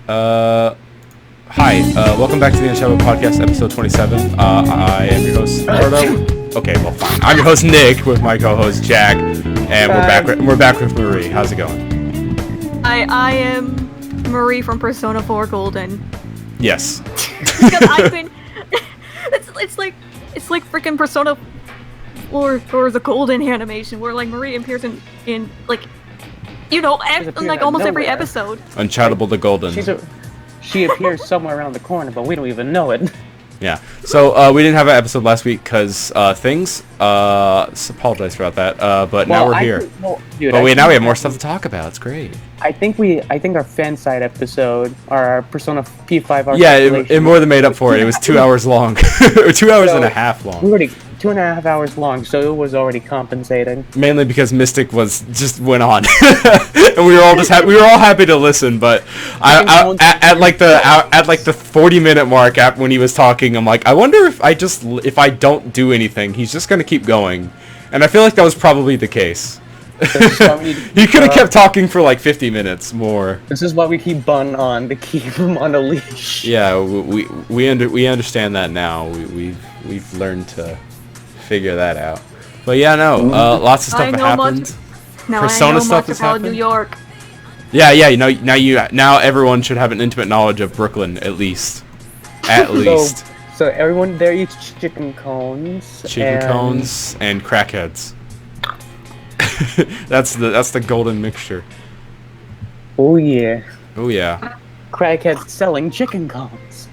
Hi, welcome back to the Unchatable Podcast, episode 27. I am your host, Konoodle. Okay, well, fine. I'm your host, Nick, with my co-host, Jack, and we're back with Marie. How's it going? I am Marie from Persona 4 Golden. Yes. Because I've been... it's like freaking Persona 4 or the Golden animation, where, like, Marie appears in like, you know, almost every episode. Unchatable the Golden. She appears somewhere around the corner, but we don't even know it. Yeah. So, we didn't have an episode last week because, things. Apologize about that. But now we're here. Now we have more stuff to talk about. It's great. I think our fan side episode, our Persona P5 arc. Yeah, it more than made up for it. It was 2 hours long. Or 2 hours and a half long. We already 2.5 hours long, so it was already compensating. Mainly because Mystic just went on, and we were all happy to listen. But at like the 40-minute mark when he was talking, I'm like, I wonder if I don't do anything, he's just gonna keep going, and I feel like that was probably the case. He could have kept talking for like 50 minutes more. This is why we keep Bun on, to keep him on a leash. Yeah, we understand that now. We've learned to figure that out. But yeah, no, lots of stuff happened. Persona stuff has happened. New York. Yeah, now everyone should have an intimate knowledge of Brooklyn, at least. At least. So everyone there eats chicken cones. Cones and crackheads. that's the golden mixture. Oh yeah. Oh yeah. Crackheads selling chicken cones.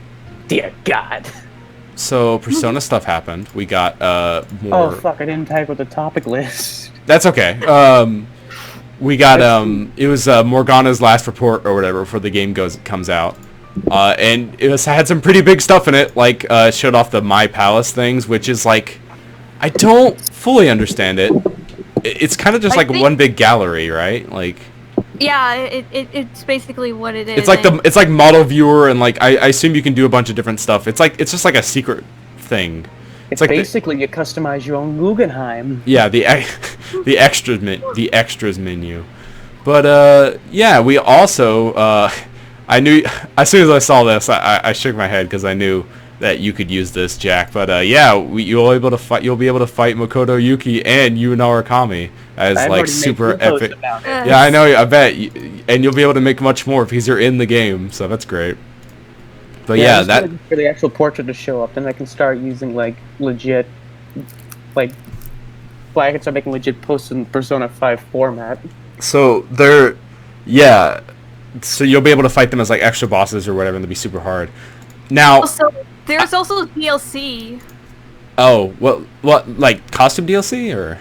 Dear God. So Persona stuff happened. We got more. Oh fuck! I didn't type with the topic list. That's okay. We got it was Morgana's last report or whatever before the game comes out. And it had some pretty big stuff in it, like showed off the My Palace things, which is like, I don't fully understand it. It's kind of just one big gallery, right? Like. Yeah, it's basically what it is. It's like model viewer, and like I assume you can do a bunch of different stuff. It's just like a secret thing. It's like basically you customize your own Guggenheim. Yeah, the extras menu. But yeah, we also I knew as soon as I saw this, I shook my head because I knew that you could use this, Jack. But yeah, you'll be able to fight Makoto Yuki and Yu Narakami as like super epic. Yeah, I know. I bet, and you'll be able to make much more because you're in the game. So that's great. But yeah, that for the actual portrait to show up, then I can start using like legit, I can start making legit posts in Persona 5 format. So so you'll be able to fight them as like extra bosses or whatever, and they'll be super hard. Now. There's also DLC. Oh, what like costume DLC or?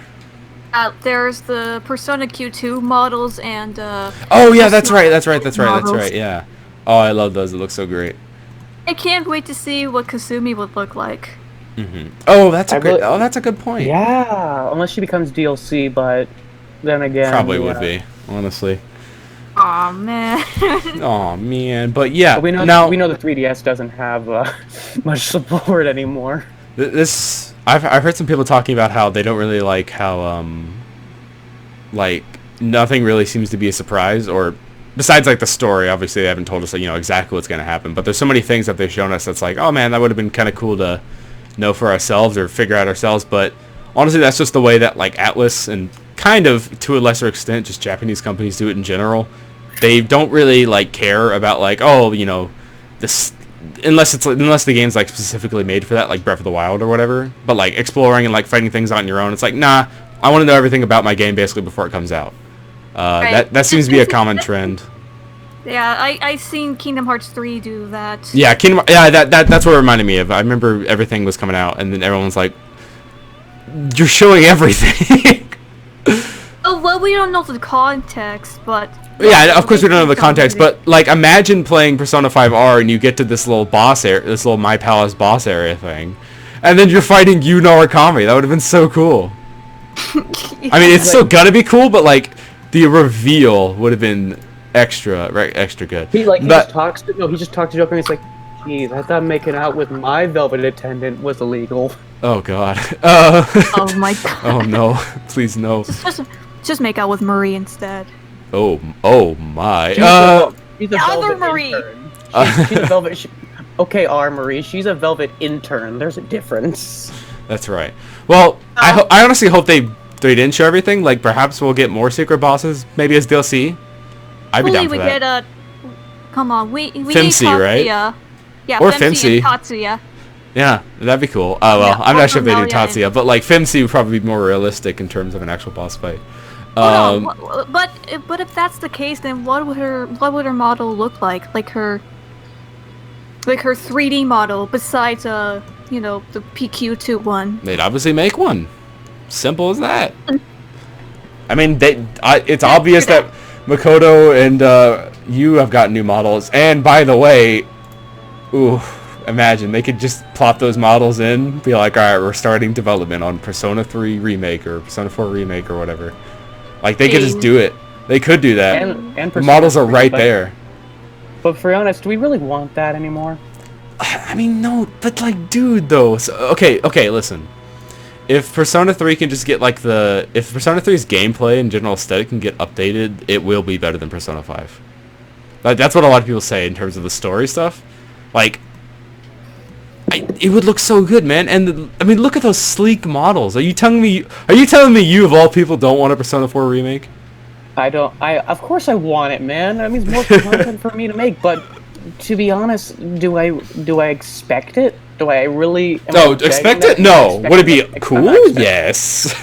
There's the Persona Q2 models and Oh yeah, that's right. Yeah. Oh, I love those. It looks so great. I can't wait to see what Kasumi would look like. Mm-hmm. Oh, that's a good point. Yeah, unless she becomes DLC, but then again, probably would be, honestly. Aw, man. Aw, man. But yeah, but we know the 3DS doesn't have much support anymore. I've heard some people talking about how they don't really like how like nothing really seems to be a surprise, or besides like the story. Obviously, they haven't told us exactly what's going to happen. But there's so many things that they've shown us that's like, oh man, that would have been kind of cool to know for ourselves or figure out ourselves. But honestly, that's just the way that like Atlas and kind of to a lesser extent just Japanese companies do it in general. They don't really like care about like, oh, this unless the game's like specifically made for that, like Breath of the Wild or whatever. But like exploring and like fighting things out on your own, it's like, nah, I want to know everything about my game basically before it comes out. Right. That seems to be a common trend. Yeah, I've seen Kingdom Hearts 3 do that. Yeah, that's what it reminded me of. I remember everything was coming out, and then everyone's like, "You're showing everything." Oh well, we don't know the context, but. Yeah, of course we don't know the context, but like imagine playing Persona 5R and you get to this little boss area, this little My Palace boss area thing, and then you're fighting Yu Narakami. That would have been so cool. Yeah. I mean, it's still gonna be cool, but like the reveal would have been extra good. He just talks to Joker and he's like, "Geez, I thought making out with my velvet attendant was illegal." Oh god. Oh my god. Oh no! Please no. Just make out with Marie instead. Oh my. She's a The other velvet Marie. intern. She's a velvet. Okay, R. Marie. She's a velvet intern. There's a difference. That's right. Well, I honestly hope they didn't show everything. Like, perhaps we'll get more secret bosses, maybe as DLC. I'd be down for we that. get come on, we need Femsi, Tatsuya. right? Yeah, Or Femsi and Femsi. Tatsuya. Yeah, that'd be cool. Oh, well, Yeah, I'm not sure if they do Melia and- Tatsuya, but, like, Femsi would probably be more realistic in terms of an actual boss fight. But if that's the case, then what would her model look like? Like her 3D model besides the PQ2 one. They'd obviously make one. Simple as that. I mean, it's obvious that Makoto and you have got new models. And by the way, ooh, imagine they could just plop those models in, be like, all right, we're starting development on Persona 3 Remake or Persona 4 Remake or whatever. Like, they could just do it. They could do that. And The models are 3, right there. But for honest, do we really want that anymore? I mean, no, but like, dude, though. So, okay, listen. If Persona 3 can just get like if Persona 3's gameplay and general aesthetic can get updated, it will be better than Persona 5. Like, that's what a lot of people say in terms of the story stuff. Like, it would look so good, man. And I mean, look at those sleek models. Are you telling me you of all people don't want a Persona 4 remake? Of course I want it, man. That means more content for me to make, but to be honest, do I expect it? Do I really Expect it? No. Would it be cool? Yes.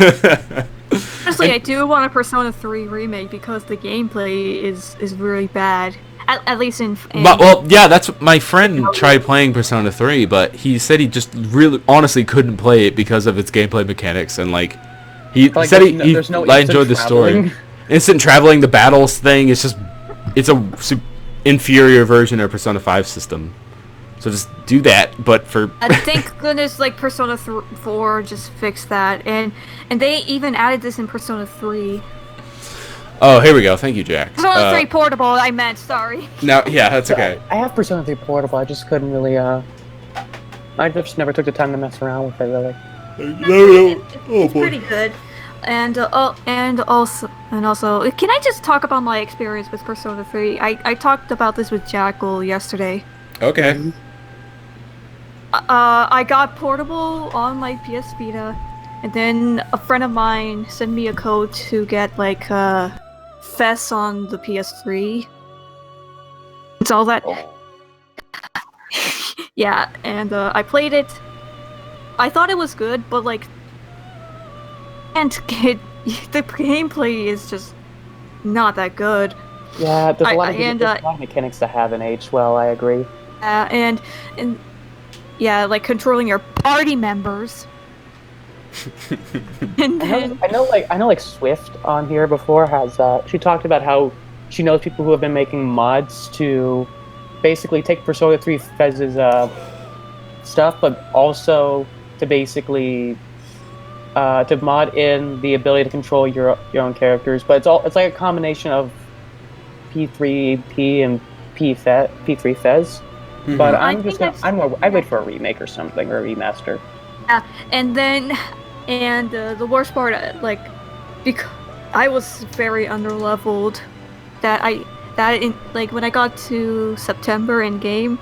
Honestly, I do want a Persona 3 remake because the gameplay is really bad. At least in well, yeah, that's what my friend tried playing Persona 3, but he said he just really honestly couldn't play it because of its gameplay mechanics, and like he said he enjoyed the story. Instant traveling, the battles thing, it's a inferior version of Persona 5 system. So just do that, but for thank goodness, like Persona 4 just fixed that, and they even added this in Persona 3. Oh, here we go. Thank you, Jack. Persona 3 Portable, I meant. Sorry. Now, yeah, that's okay. I have Persona 3 Portable. I just couldn't really. I just never took the time to mess around with it, really. It's pretty good. And also, can I just talk about my experience with Persona 3? I talked about this with Jackal yesterday. Okay. I got Portable on my PS Vita, and then a friend of mine sent me a code to get like FES on the PS3. It's all that. Yeah, and I played it. I thought it was good, but like, the gameplay is just not that good. Yeah, there's a lot of mechanics to have in H. Well, I agree. And yeah, like controlling your party members. And then I know like Swift on here before has she talked about how she knows people who have been making mods to basically take Persona 3 Fez's stuff, but also to basically to mod in the ability to control your own characters. But it's like a combination of P3P and P3 Fez. Mm-hmm. But I wait for a remake or something, or a remaster. Yeah, and then the worst part, like, because I was very underleveled, when I got to September in game,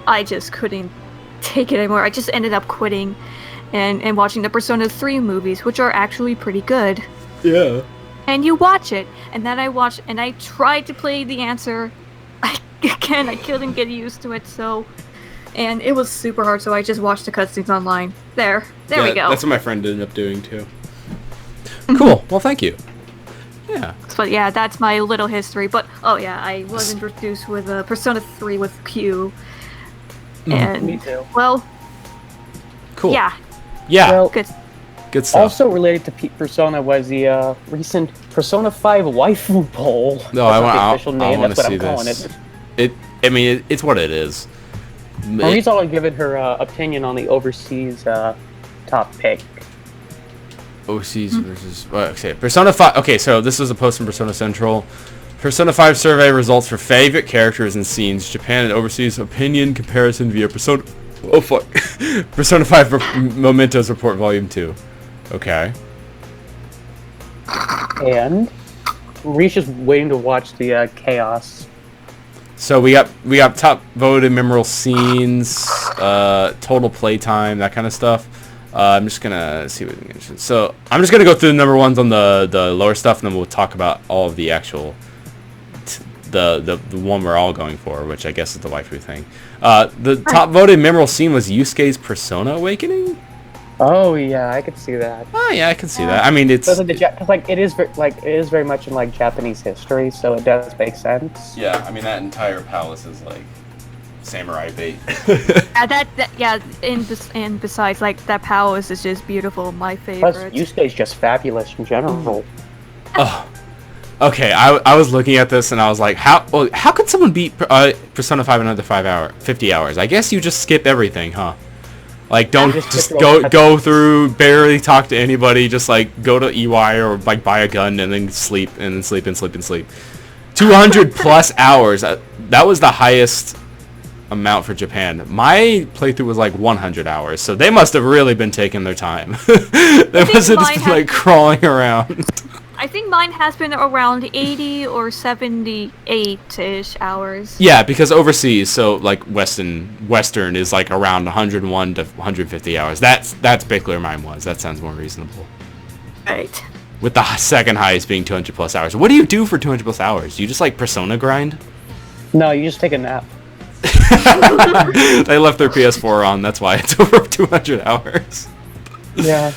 I just couldn't take it anymore. I just ended up quitting and watching the Persona 3 movies, which are actually pretty good. Yeah. And you watch it, and then I tried to play the answer. I couldn't get used to it, and it was super hard, so I just watched the cutscenes online. There we go. That's what my friend ended up doing, too. Cool. Well, thank you. Yeah. But yeah, that's my little history. But, oh yeah, I was introduced with Persona 3 with Q. And, me too. Well... Cool. Yeah. Yeah. Well, good stuff. Also related to Persona was the recent Persona 5 waifu poll. No, I want to see this. It's what it is. Marie's already given her opinion on the overseas top pick. Overseas versus... Okay, Persona 5... Okay, so this is a post from Persona Central. Persona 5 survey results for favorite characters and scenes. Japan and overseas opinion comparison via Persona... Oh, fuck. Persona 5 Mementos Report Volume 2. Okay. And Marie's just waiting to watch the Chaos So we got top voted memorable scenes, total playtime, that kind of stuff. I'm just gonna see what we can mention. So I'm just gonna go through the number ones on the lower stuff, and then we'll talk about all of the actual the one we're all going for, which I guess is the waifu thing. The top voted memorable scene was Yusuke's Persona Awakening. Oh yeah, I could see that. Oh yeah, I can see that. I mean, it's because it is very much in like Japanese history, so it does make sense. yeah. I mean, that entire palace is like samurai bait. And besides, like that palace is just beautiful. My Plus, favorite. Yusuke is just fabulous in general. Oh, okay. I was looking at this and I was like, how could someone beat Persona 5 in under 50 hours? I guess you just skip everything, huh? Like, don't just go through, barely talk to anybody, just like go to EY or like buy a gun and then sleep and then sleep and sleep and sleep. 200 plus hours. That was the highest amount for Japan. My playthrough was like 100 hours, so they must have really been taking their time. They must have just been like crawling around. I think mine has been around 80 or 78-ish hours. Yeah, because overseas, so like Western is like around 101 to 150 hours. That's basically where mine was. That sounds more reasonable. Right. With the second highest being 200 plus hours. What do you do for 200 plus hours? Do you just like Persona grind? No, you just take a nap. They left their PS4 on. That's why it's over 200 hours. Yeah.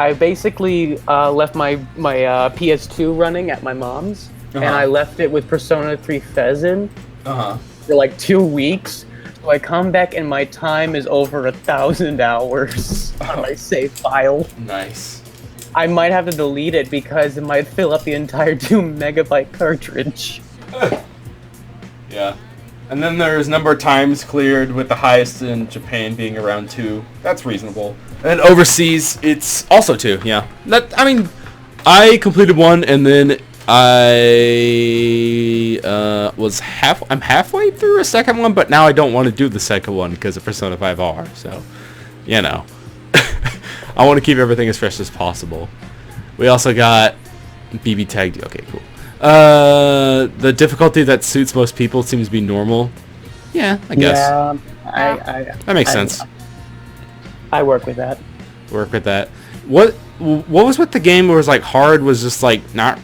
I basically left my PS2 running at my mom's, and I left it with Persona 3 Pheasant for like 2 weeks. So I come back and my time is over 1,000 hours on my save file. Nice. I might have to delete it because it might fill up the entire 2 megabyte cartridge. Yeah. And then there's number of times cleared, with the highest in Japan being around 2. That's reasonable. And overseas, it's also 2. Yeah. I completed 1, and then I'm halfway through a second one, but now I don't want to do the second one because of Persona 5R. So, you know, I want to keep everything as fresh as possible. We also got BB tagged. Okay, cool. The difficulty that suits most people seems to be normal. Yeah, I guess. Yeah, that makes sense. I work with that. Work with that. What was with the game where it was like hard was just like not...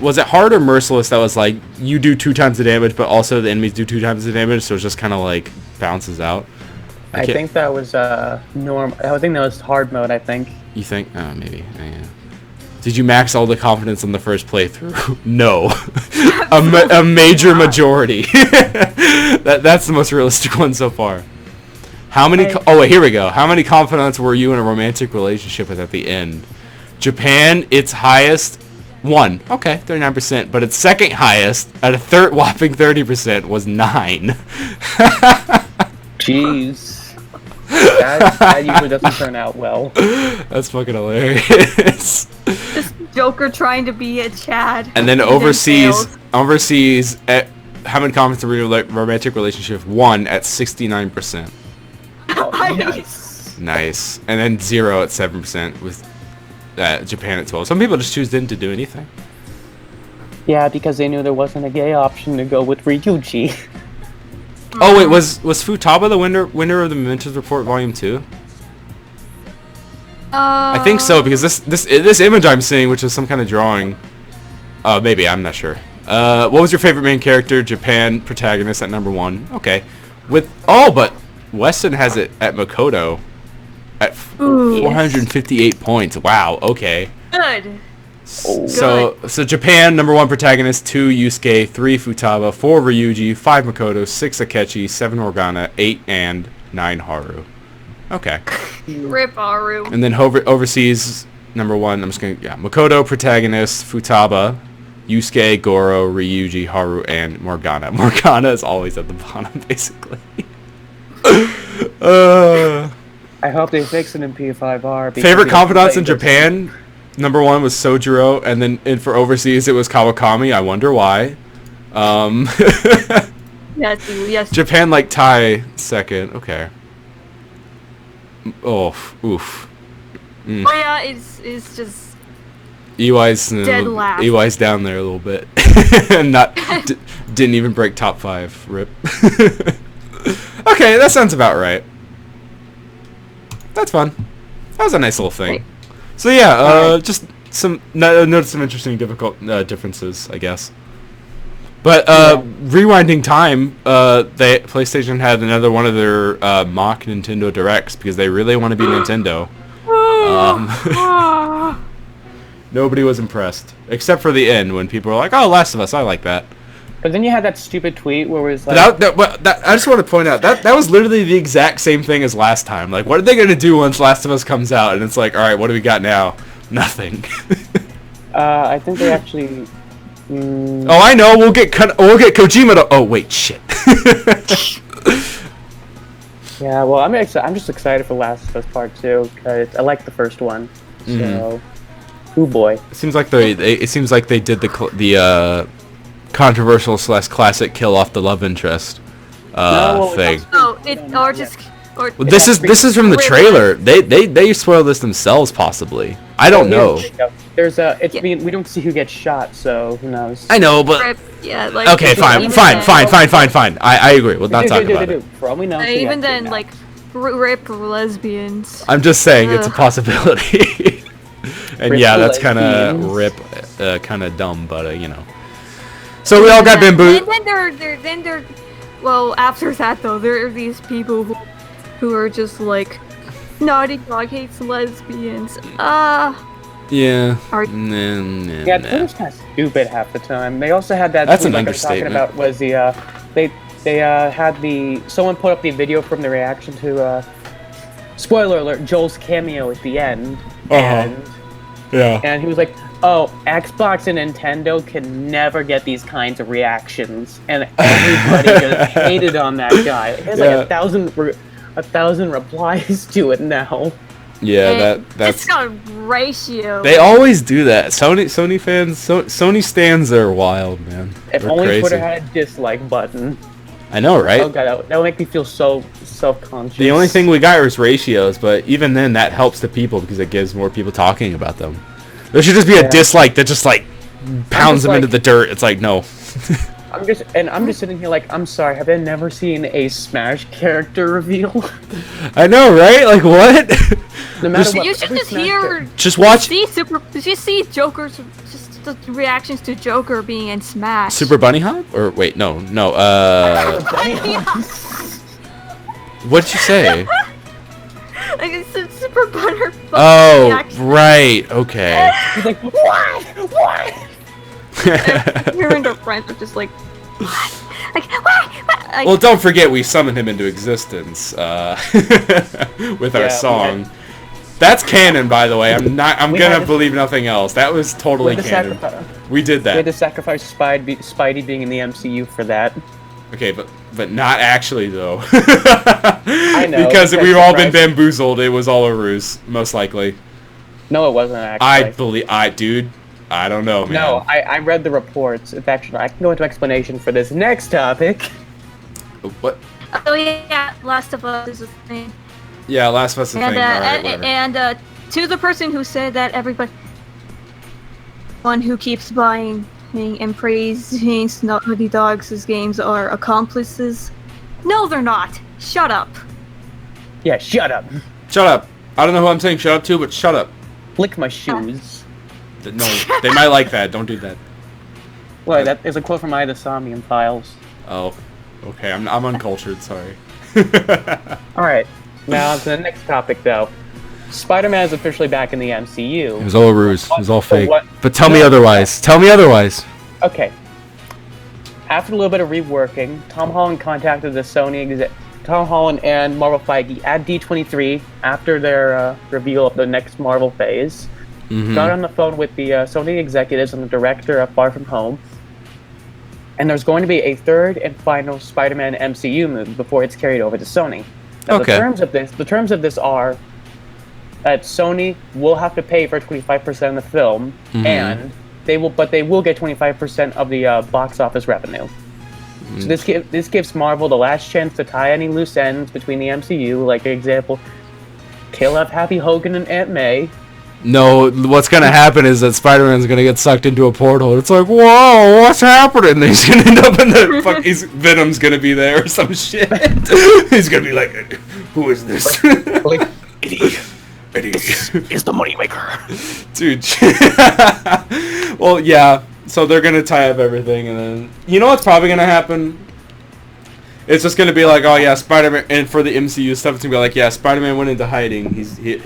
Was it hard or merciless that was like you do 2 times the damage, but also the enemies do 2 times the damage, so it just kind of like bounces out? I think that was normal. I think that was hard mode. I think. You think? Oh, maybe. Yeah. Did you max all the confidence on the first playthrough? No. a major majority. That's the most realistic one so far. How many... oh, wait, here we go. How many confidants were you in a romantic relationship with at the end? Japan, its highest... 1. Okay, 39%. But its second highest, at a whopping 30%, was 9. Jeez. That usually doesn't turn out well. That's fucking hilarious. Just Joker trying to be a Chad. And then overseas, how many confidants were you in a romantic relationship? 1 at 69%. Nice. And then 0 at 7% with Japan at 12. Some people just choose didn't to do anything. Yeah, because they knew there wasn't a gay option to go with Ryuji. Oh wait, was Futaba the winner of the Mementos Report Volume 2? I think so, because this image I'm seeing, which is some kind of drawing. Maybe, I'm not sure. What was your favorite main character? Japan protagonist at number 1. Okay. But Weston has it at Makoto at 458 points. Wow. Okay. Good. So Japan, number 1 protagonist, 2 Yusuke, 3 Futaba, 4 Ryuji, 5 Makoto, 6 Akechi, 7 Morgana, 8 and 9 Haru. Okay. Rip Haru. And then overseas, number 1, I'm just going to, Makoto, protagonist, Futaba, Yusuke, Goro, Ryuji, Haru, and Morgana. Morgana is always at the bottom, basically. I hope they fix it in P5R. Favorite confidants in Japan? Number 1 was Sojiro, and then for overseas it was Kawakami. I wonder why. Yes. Japan like tie second. Okay. Oh, oof. Oh yeah, it's just. Dead laugh. EY's down there a little bit. And didn't even break top 5. Rip. Okay, that sounds about right. That's fun. That was a nice little thing. Right. So yeah, just noticed some interesting differences, I guess. But rewinding time, PlayStation had another one of their mock Nintendo Directs because they really want to be Nintendo. Nobody was impressed, except for the end when people were like, "Oh, Last of Us, I like that." But then you had that stupid tweet where it was like... I just want to point out, that was literally the exact same thing as last time. Like, what are they going to do once Last of Us comes out? And it's like, all right, what do we got now? Nothing. I think they actually... Oh, I know. We'll get Kojima to... Oh, wait, shit. Yeah, well, I'm just excited for Last of Us Part 2, because I like the first one. So... Oh, boy. It seems like they did the controversial / classic kill off the love interest thing. This is from the trailer. They spoiled this themselves, possibly. I don't know. There's we don't see who gets shot, so who knows? I know, but yeah, like, okay, fine. I agree. We'll not talk about it. For all we know, even then, like, rip lesbians. I'm just saying it's a possibility. And Rip yeah, that's kind lesbians. of kind of dumb, but you know. So we all got bamboozled. Then there, well, after that though, there are these people who are just like, Naughty Dog hates lesbians. Yeah. Yeah, Twitter's kind of stupid half the time. They also had that. That's an like understatement. I was talking about was they had someone put up the video from the reaction to spoiler alert, Joel's cameo at the end, and he was like, "Oh, Xbox and Nintendo can never get these kinds of reactions," and everybody just hated on that guy. He has like 1,000 replies to it now. Yeah, that's it's got a ratio. They always do that. Sony fans, Sony stands are wild, man. If They're only crazy. Twitter had a dislike button. I know, right? Oh god, that would make me feel so self-conscious. The only thing we got was ratios, but even then, that helps the people because it gives more people talking about them. There should just be a dislike that just like pounds them into the dirt. It's like no. I'm just sitting here like, I'm sorry, have I never seen a Smash character reveal? I know, right? Like what? No matter what, you should just hear. Just watch. Did you see Joker's just the reactions to Joker being in Smash? Super Bunny Hop? Or wait, no. What'd you say? Like it's Super Bunny. Oh, reaction. right. Okay. he's like, what? Well, Her and her friends are just like, what? Like, what? Like, don't forget we summoned him into existence with our song. That's canon, by the way. I'm gonna believe nothing else. That was totally canon. We did that. We had to sacrifice Spidey being in the MCU for that. Okay, but not actually though. I know. Because we've all been bamboozled. It was all a ruse, most likely. No, it wasn't actually. I don't know, man. No, I read the reports. It's actually, I can go into explanation for this next topic. What? oh yeah, Last of Us is a thing. Yeah, Last of Us is a thing. And to the person who said that everybody, one who keeps buying and praising Naughty Dog's games are accomplices. No, they're not. Shut up. Yeah, shut up. Shut up. I don't know who I'm saying shut up to, but shut up. Lick my shoes. No, they might like that. Don't do that. Well, that is a quote from the Somnium Files. Oh, okay. I'm uncultured. Sorry. All right. Now to the next topic, though. Spider-Man is officially back in the MCU. It was all a ruse. It was all fake. But tell me otherwise. Tell me otherwise. Okay. After a little bit of reworking, Tom Holland contacted the Tom Holland and Marvel Feige at D23 after their reveal of the next Marvel phase. Got on the phone with the Sony executives and the director of Far From Home, and there's going to be a third and final Spider-Man MCU movie before it's carried over to Sony. Now, the terms of this are that Sony will have to pay for 25% of the film, and they will get 25% of the box office revenue. So this gives Marvel the last chance to tie any loose ends between the MCU, like for example, kill off Happy Hogan and Aunt May. No, what's gonna happen is that Spider-Man's gonna get sucked into a portal. It's like, whoa, what's happening? And he's gonna end up in the fuck. Venom's gonna be there or some shit. He's gonna be like, who is this? Like, Idiot. Is the moneymaker. Dude. Well, yeah. So they're gonna tie up everything, and then you know what's probably gonna happen? It's just gonna be like, oh yeah, Spider-Man, and for the MCU stuff, it's gonna be like, yeah, Spider-Man went into hiding.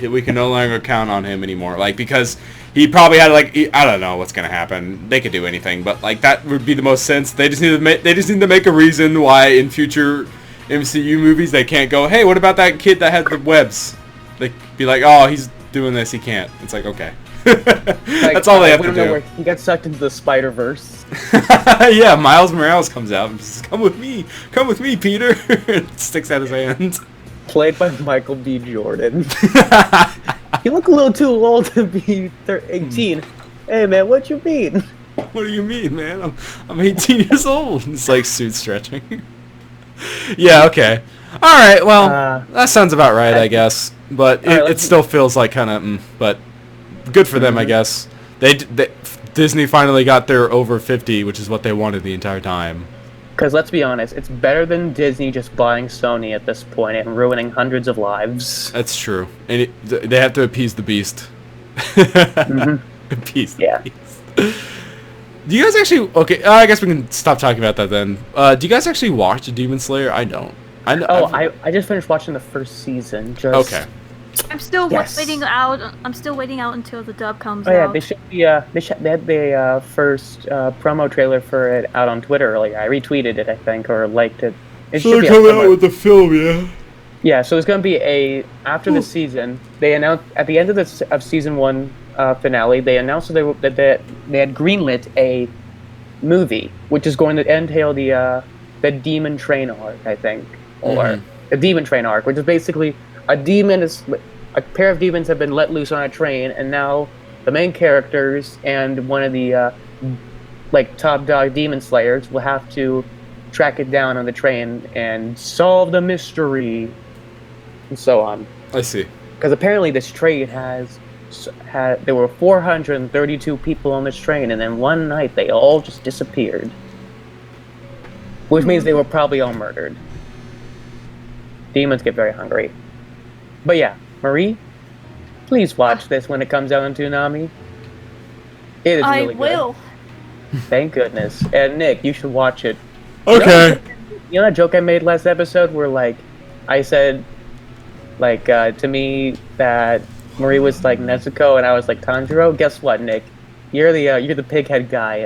We can no longer count on him anymore. Like, because he probably had I don't know what's gonna happen. They could do anything, but like that would be the most sense. They just need to make a reason why in future MCU movies they can't go, hey, what about that kid that had the webs? They be like, oh, he's doing this, he can't. It's like, okay. That's all they have to do. He got sucked into the Spider-Verse. Yeah, Miles Morales comes out and says, come with me, Peter. Sticks out his hand. Played by Michael B. Jordan. You look a little too old to be 18. Hey man, what you mean? What do you mean, man? I'm 18 years old. It's like suit stretching. Yeah, okay. Alright, well, that sounds about right, I guess. But it still feels like kind of, but good for them, I guess. Disney finally got their over 50, which is what they wanted the entire time. Because let's be honest, it's better than Disney just buying Sony at this point and ruining hundreds of lives. That's true. And they have to appease the beast. Appease the beast. Do you guys actually... Okay, I guess we can stop talking about that then. Do you guys actually watch Demon Slayer? I don't. I just finished watching the first season. Okay. I'm still waiting out. I'm still waiting out until the dub comes out. Yeah, they should be. They had the first promo trailer for it out on Twitter earlier. I retweeted it, I think, or liked it. So they're coming out with the film, yeah. Yeah, so it's going to be after the season. They announced at the end of season 1 finale. They announced that they had greenlit a movie, which is going to entail the Demon Train arc, I think, or the Demon Train arc, which is basically. A pair of demons have been let loose on a train, and now the main characters and one of the top dog demon slayers will have to track it down on the train and solve the mystery, and so on. I see. Because apparently this train there were 432 people on this train, and then one night they all just disappeared, which means they were probably all murdered. Demons get very hungry. But yeah, Marie, please watch this when it comes out on Toonami. It is really good. I will. Thank goodness. And Nick, you should watch it. Okay. You know that joke I made last episode where I said to me that Marie was like Nezuko and I was like Tanjiro? Guess what, Nick? You're the pighead guy.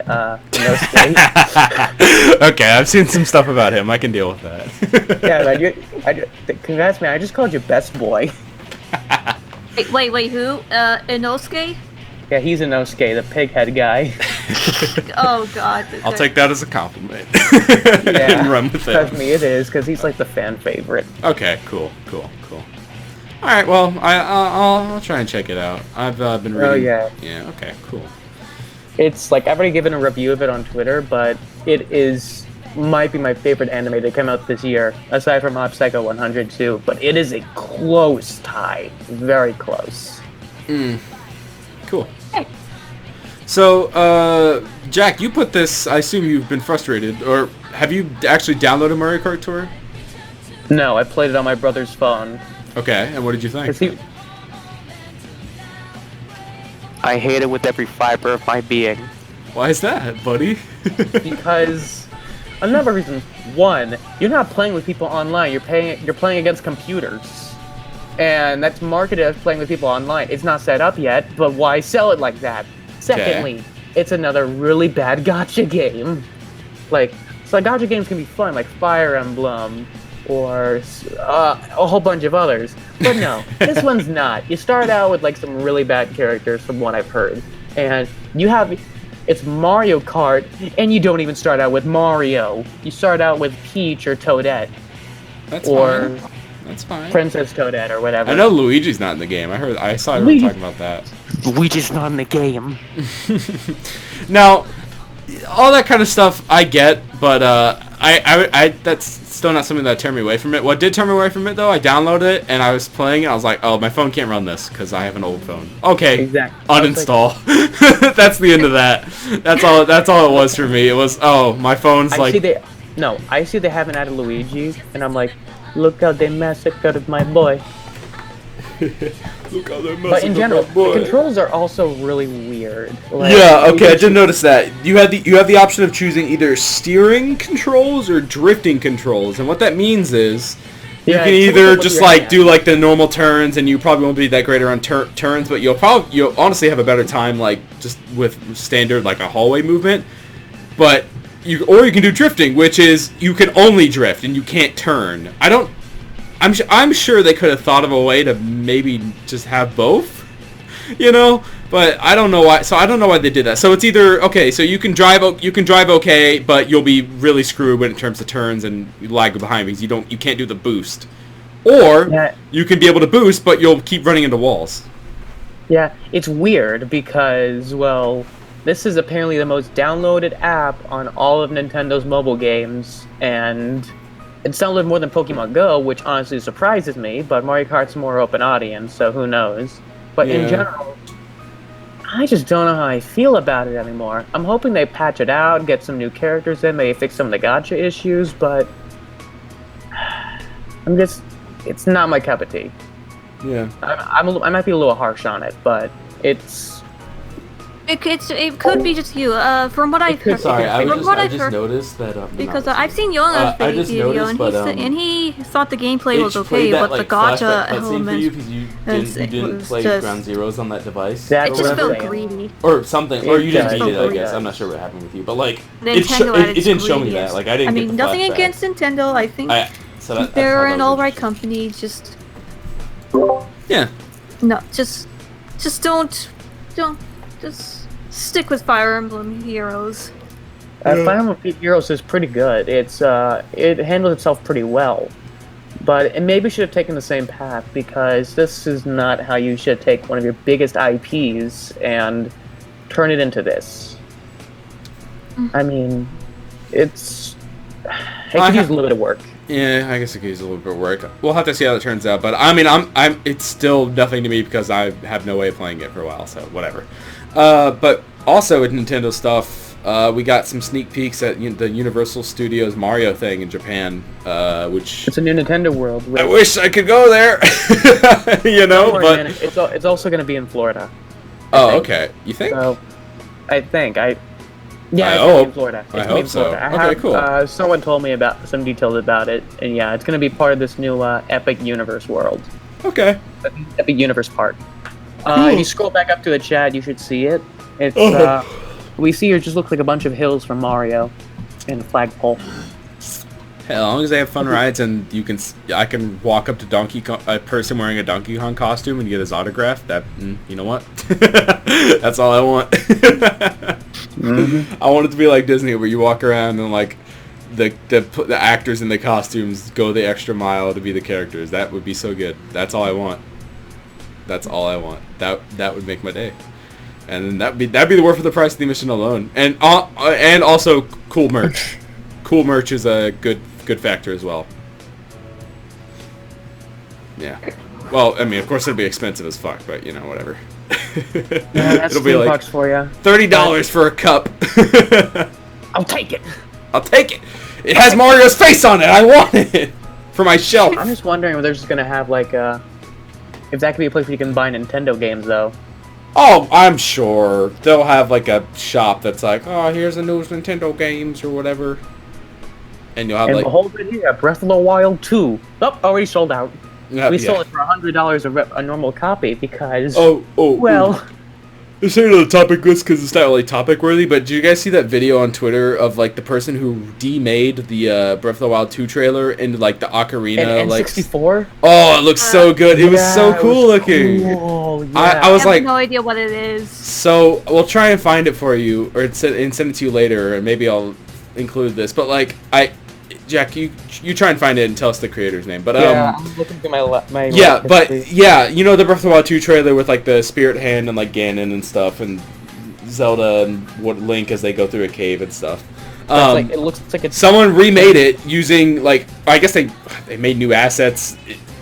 Okay, I've seen some stuff about him. I can deal with that. Yeah, man. Congrats, man. I just called you best boy. Wait, who? Inosuke? Yeah, he's Inosuke, the pighead guy. Oh God. I'll take that as a compliment. Yeah, and run with it. Trust me, it is because he's like the fan favorite. Okay, cool. All right, well, I'll try and check it out. I've been reading. Oh yeah. Yeah. Okay. Cool. It's I've already given a review of it on Twitter, but it might be my favorite anime that came out this year, aside from Mob Psycho 102. But it is a close tie, very close. Cool. Hey. So, Jack, you put this. I assume you've been frustrated, or have you actually downloaded Mario Kart Tour? No, I played it on my brother's phone. Okay, and what did you think? I hate it with every fiber of my being. Why is that, buddy? Because a number of reasons. One, you're not playing with people online. You're playing against computers, and that's marketed as playing with people online. It's not set up yet, but why sell it like that? Secondly, it's another really bad gacha game. So gacha games can be fun, like Fire Emblem, or a whole bunch of others. But no, this one's not. You start out with some really bad characters from what I've heard. And it's Mario Kart, and you don't even start out with Mario. You start out with Peach or Toadette. That's fine. Princess Toadette or whatever. I know Luigi's not in the game. I saw everyone talking about that. Luigi's not in the game. Now, all that kind of stuff I get, but I that's still not something that turned me away from it. What did turn me away from it though? I downloaded it and I was playing it. I was like, oh, my phone can't run this because I have an old phone. Okay, Exactly. uninstall. That's the end of that. That's all. That's all it was for me. It was, oh, my phone's I see they haven't added Luigi, and I'm like, look how they massacred my boy. Look how they're But in general, the controls are also really weird. Like, Yeah, okay, I did notice that. You have the option of choosing either steering controls or drifting controls, and what that means is you can either just like do like the normal turns, and you probably won't be that great around turns, but you'll honestly have a better time like just with standard like a hallway movement. But you can do drifting, which is you can only drift and you can't turn. I'm sure they could have thought of a way to maybe just have both, but I don't know why. So I don't know why they did that. So it's either okay. So you can drive okay, but you'll be really screwed when it comes to turns and you lag behind because you can't do the boost, or you can be able to boost, but you'll keep running into walls. Yeah, it's weird because this is apparently the most downloaded app on all of Nintendo's mobile games, and it's downloaded more than Pokemon Go, which honestly surprises me, but Mario Kart's more open audience, so who knows. But in general, I just don't know how I feel about it anymore. I'm hoping they patch it out, get some new characters in, maybe fix some of the gacha issues, but it's not my cup of tea. Yeah. I might be a little harsh on it, but it's... It could be just you. From what I've heard, Sorry, I just noticed that. Because I've seen Yona's video, and he thought the gameplay was okay, but the gacha element you didn't play Ground Zeroes on that device. It just felt greedy. Or something, or you didn't beat it. I guess I'm not sure what happened with you, but like it didn't show me that. Like I didn't. I mean, nothing against Nintendo. I think they're an alright company. Just no, just don't. Just stick with Fire Emblem Heroes. Fire Emblem Heroes is pretty good. It handles itself pretty well, but it maybe should have taken the same path because this is not how you should take one of your biggest IPs and turn it into this. I mean, it could use a little bit of work. Yeah, I guess it could use a little bit of work. We'll have to see how it turns out. But I mean, it's still nothing to me because I have no way of playing it for a while. So whatever. But also with Nintendo stuff, we got some sneak peeks at the Universal Studios Mario thing in Japan, which it's a new Nintendo World. I wish I could go there. Don't worry, man. It's also going to be in Florida. Oh, okay. You think? So, I think Yeah, it's in Florida. I hope so. Okay, cool. Someone told me about some details about it, and yeah, it's going to be part of this new Epic Universe world. Okay. Epic Universe part. If you scroll back up to the chat, you should see it. It's we see here just looks like a bunch of hills from Mario and a flagpole. As long as they have fun rides and I can walk up to a person wearing a Donkey Kong costume and get his autograph. That you know what? That's all I want. I want it to be like Disney, where you walk around and like the actors in the costumes go the extra mile to be the characters. That would be so good. That's all I want. That's all I want. That would make my day. And that'd be the worth of the price of the admission alone. And also cool merch. Cool merch is a good factor as well. Yeah. Well, I mean, of course it'll be expensive as fuck, but whatever. Yeah, that's it'll be like $3 for you. $30 for a cup. I'll take it. I'll take it. It has Mario's face on it. I want it for my shelf. I'm just wondering if they're just gonna have like if that could be a place where you can buy Nintendo games though. Oh, I'm sure they'll have like a shop that's like, oh, here's the newest Nintendo games or whatever, and you'll have like, behold it here, Breath of the Wild 2. Oh, already sold out. We sold it for $100 a normal copy because this ain't on the topic list because it's not really topic worthy, but did you guys see that video on Twitter of like the person who demade the Breath of the Wild 2 trailer into like the ocarina and like 64? Oh, it looks so good. It was so cool looking. Cool. Yeah. I was like, no idea what it is. So we'll try and find it for you, or send it to you later, and maybe I'll include this. But like Jack, you try and find it and tell us the creator's name. But I'm looking through my the Breath of the Wild 2 trailer with like the Spirit Hand and like Ganon and stuff, and Zelda and Link as they go through a cave and stuff. It looks like it's someone remade it using like I guess they made new assets.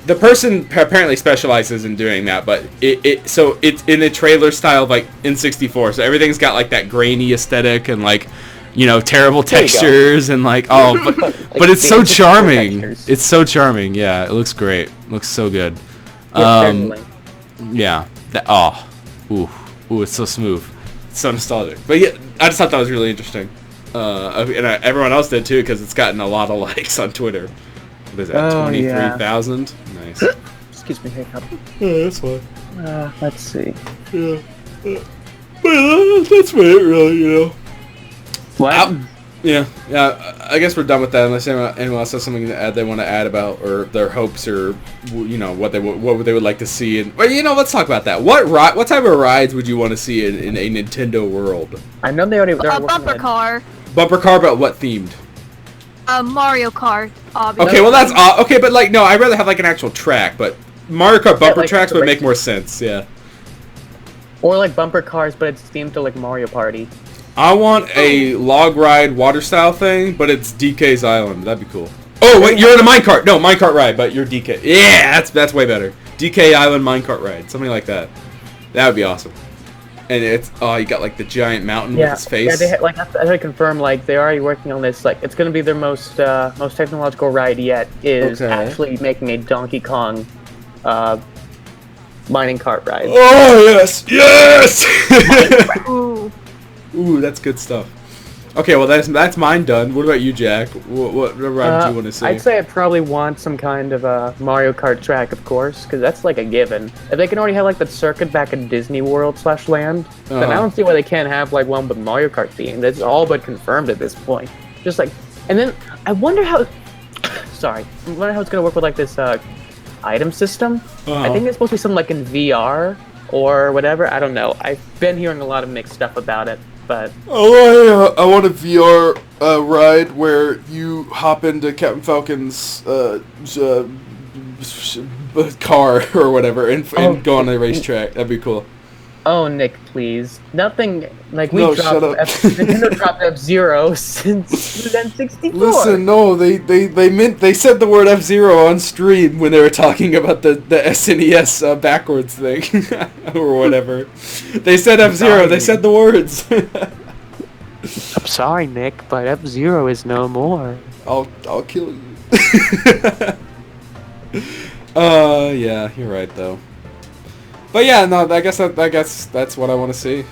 The person apparently specializes in doing that, but it's in a trailer style of like N64, so everything's got like that grainy aesthetic and like terrible textures and like but it's so charming. It's so charming. Yeah, it looks great. It looks so good. Yeah. Ooh, it's so smooth. It's so nostalgic. But yeah, I just thought that was really interesting. And everyone else did too, because it's gotten a lot of likes on Twitter. What is that? 23,000. Nice. Excuse me, hiccup. Yeah, that's fine. Let's see. Yeah. But that's about it, really. What? Yeah. I guess we're done with that. Unless anyone else has something to add, they want to add about or their hopes or what they would like to see. And let's talk about that. What type of rides would you want to see in a Nintendo world? I know they're bumper car. Bumper car, but what themed? Mario Kart, obviously. Okay, well that's okay, but like no, I'd rather have like an actual track, but Mario Kart bumper tracks would make more sense, yeah. Or like bumper cars, but it's themed to like Mario Party. I want a log ride water style thing, but it's DK's Island. That'd be cool. Oh wait, you're in a minecart. No, minecart ride, but you're DK. Yeah, that's way better. DK Island minecart ride, something like that. That would be awesome. And it's you got like the giant mountain with his face. Yeah, I had to confirm like they're already working on this. Like it's gonna be their most technological ride yet. Is actually making a Donkey Kong mining cart ride. Oh yes. Ooh. Ooh, that's good stuff. Okay, well that's mine done. What about you, Jack? What ride do you want to see? I'd say I probably want some kind of a Mario Kart track, of course, because that's like a given. If they can already have like that circuit back in Disney World / Land, then I don't see why they can't have like one with Mario Kart theme. That's all but confirmed at this point. Just like, and then I wonder how. Sorry, I wonder how it's gonna work with like this item system. I think it's supposed to be something like in VR or whatever. I don't know. I've been hearing a lot of mixed stuff about it. But I want a VR ride where you hop into Captain Falcon's car or whatever and go on a racetrack. That'd be cool. Oh, Nick, please. Nothing like Nintendo dropped F-Zero since N64. Listen, no, they said the word F-Zero on stream when they were talking about the SNES backwards thing or whatever. They said F-Zero. They said the words. I'm sorry, Nick, but F-Zero is no more. I'll kill you. Yeah, you're right though. But yeah, no, I guess that's what I want to see,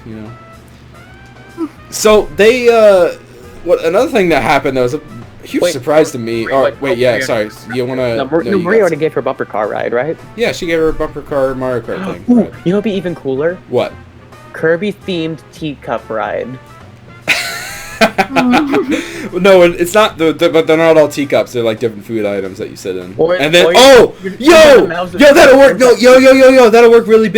So they another thing that happened that was a huge surprise to me. Sorry. You want to Maria already gave her bumper car ride, right? Yeah, she gave her a bumper car Mario Kart thing. Ooh, right. You know what'd be even cooler? What? Kirby themed teacup ride. No, it's not. But they're not all teacups. They're like different food items that you sit in. That'll work. No, that'll work really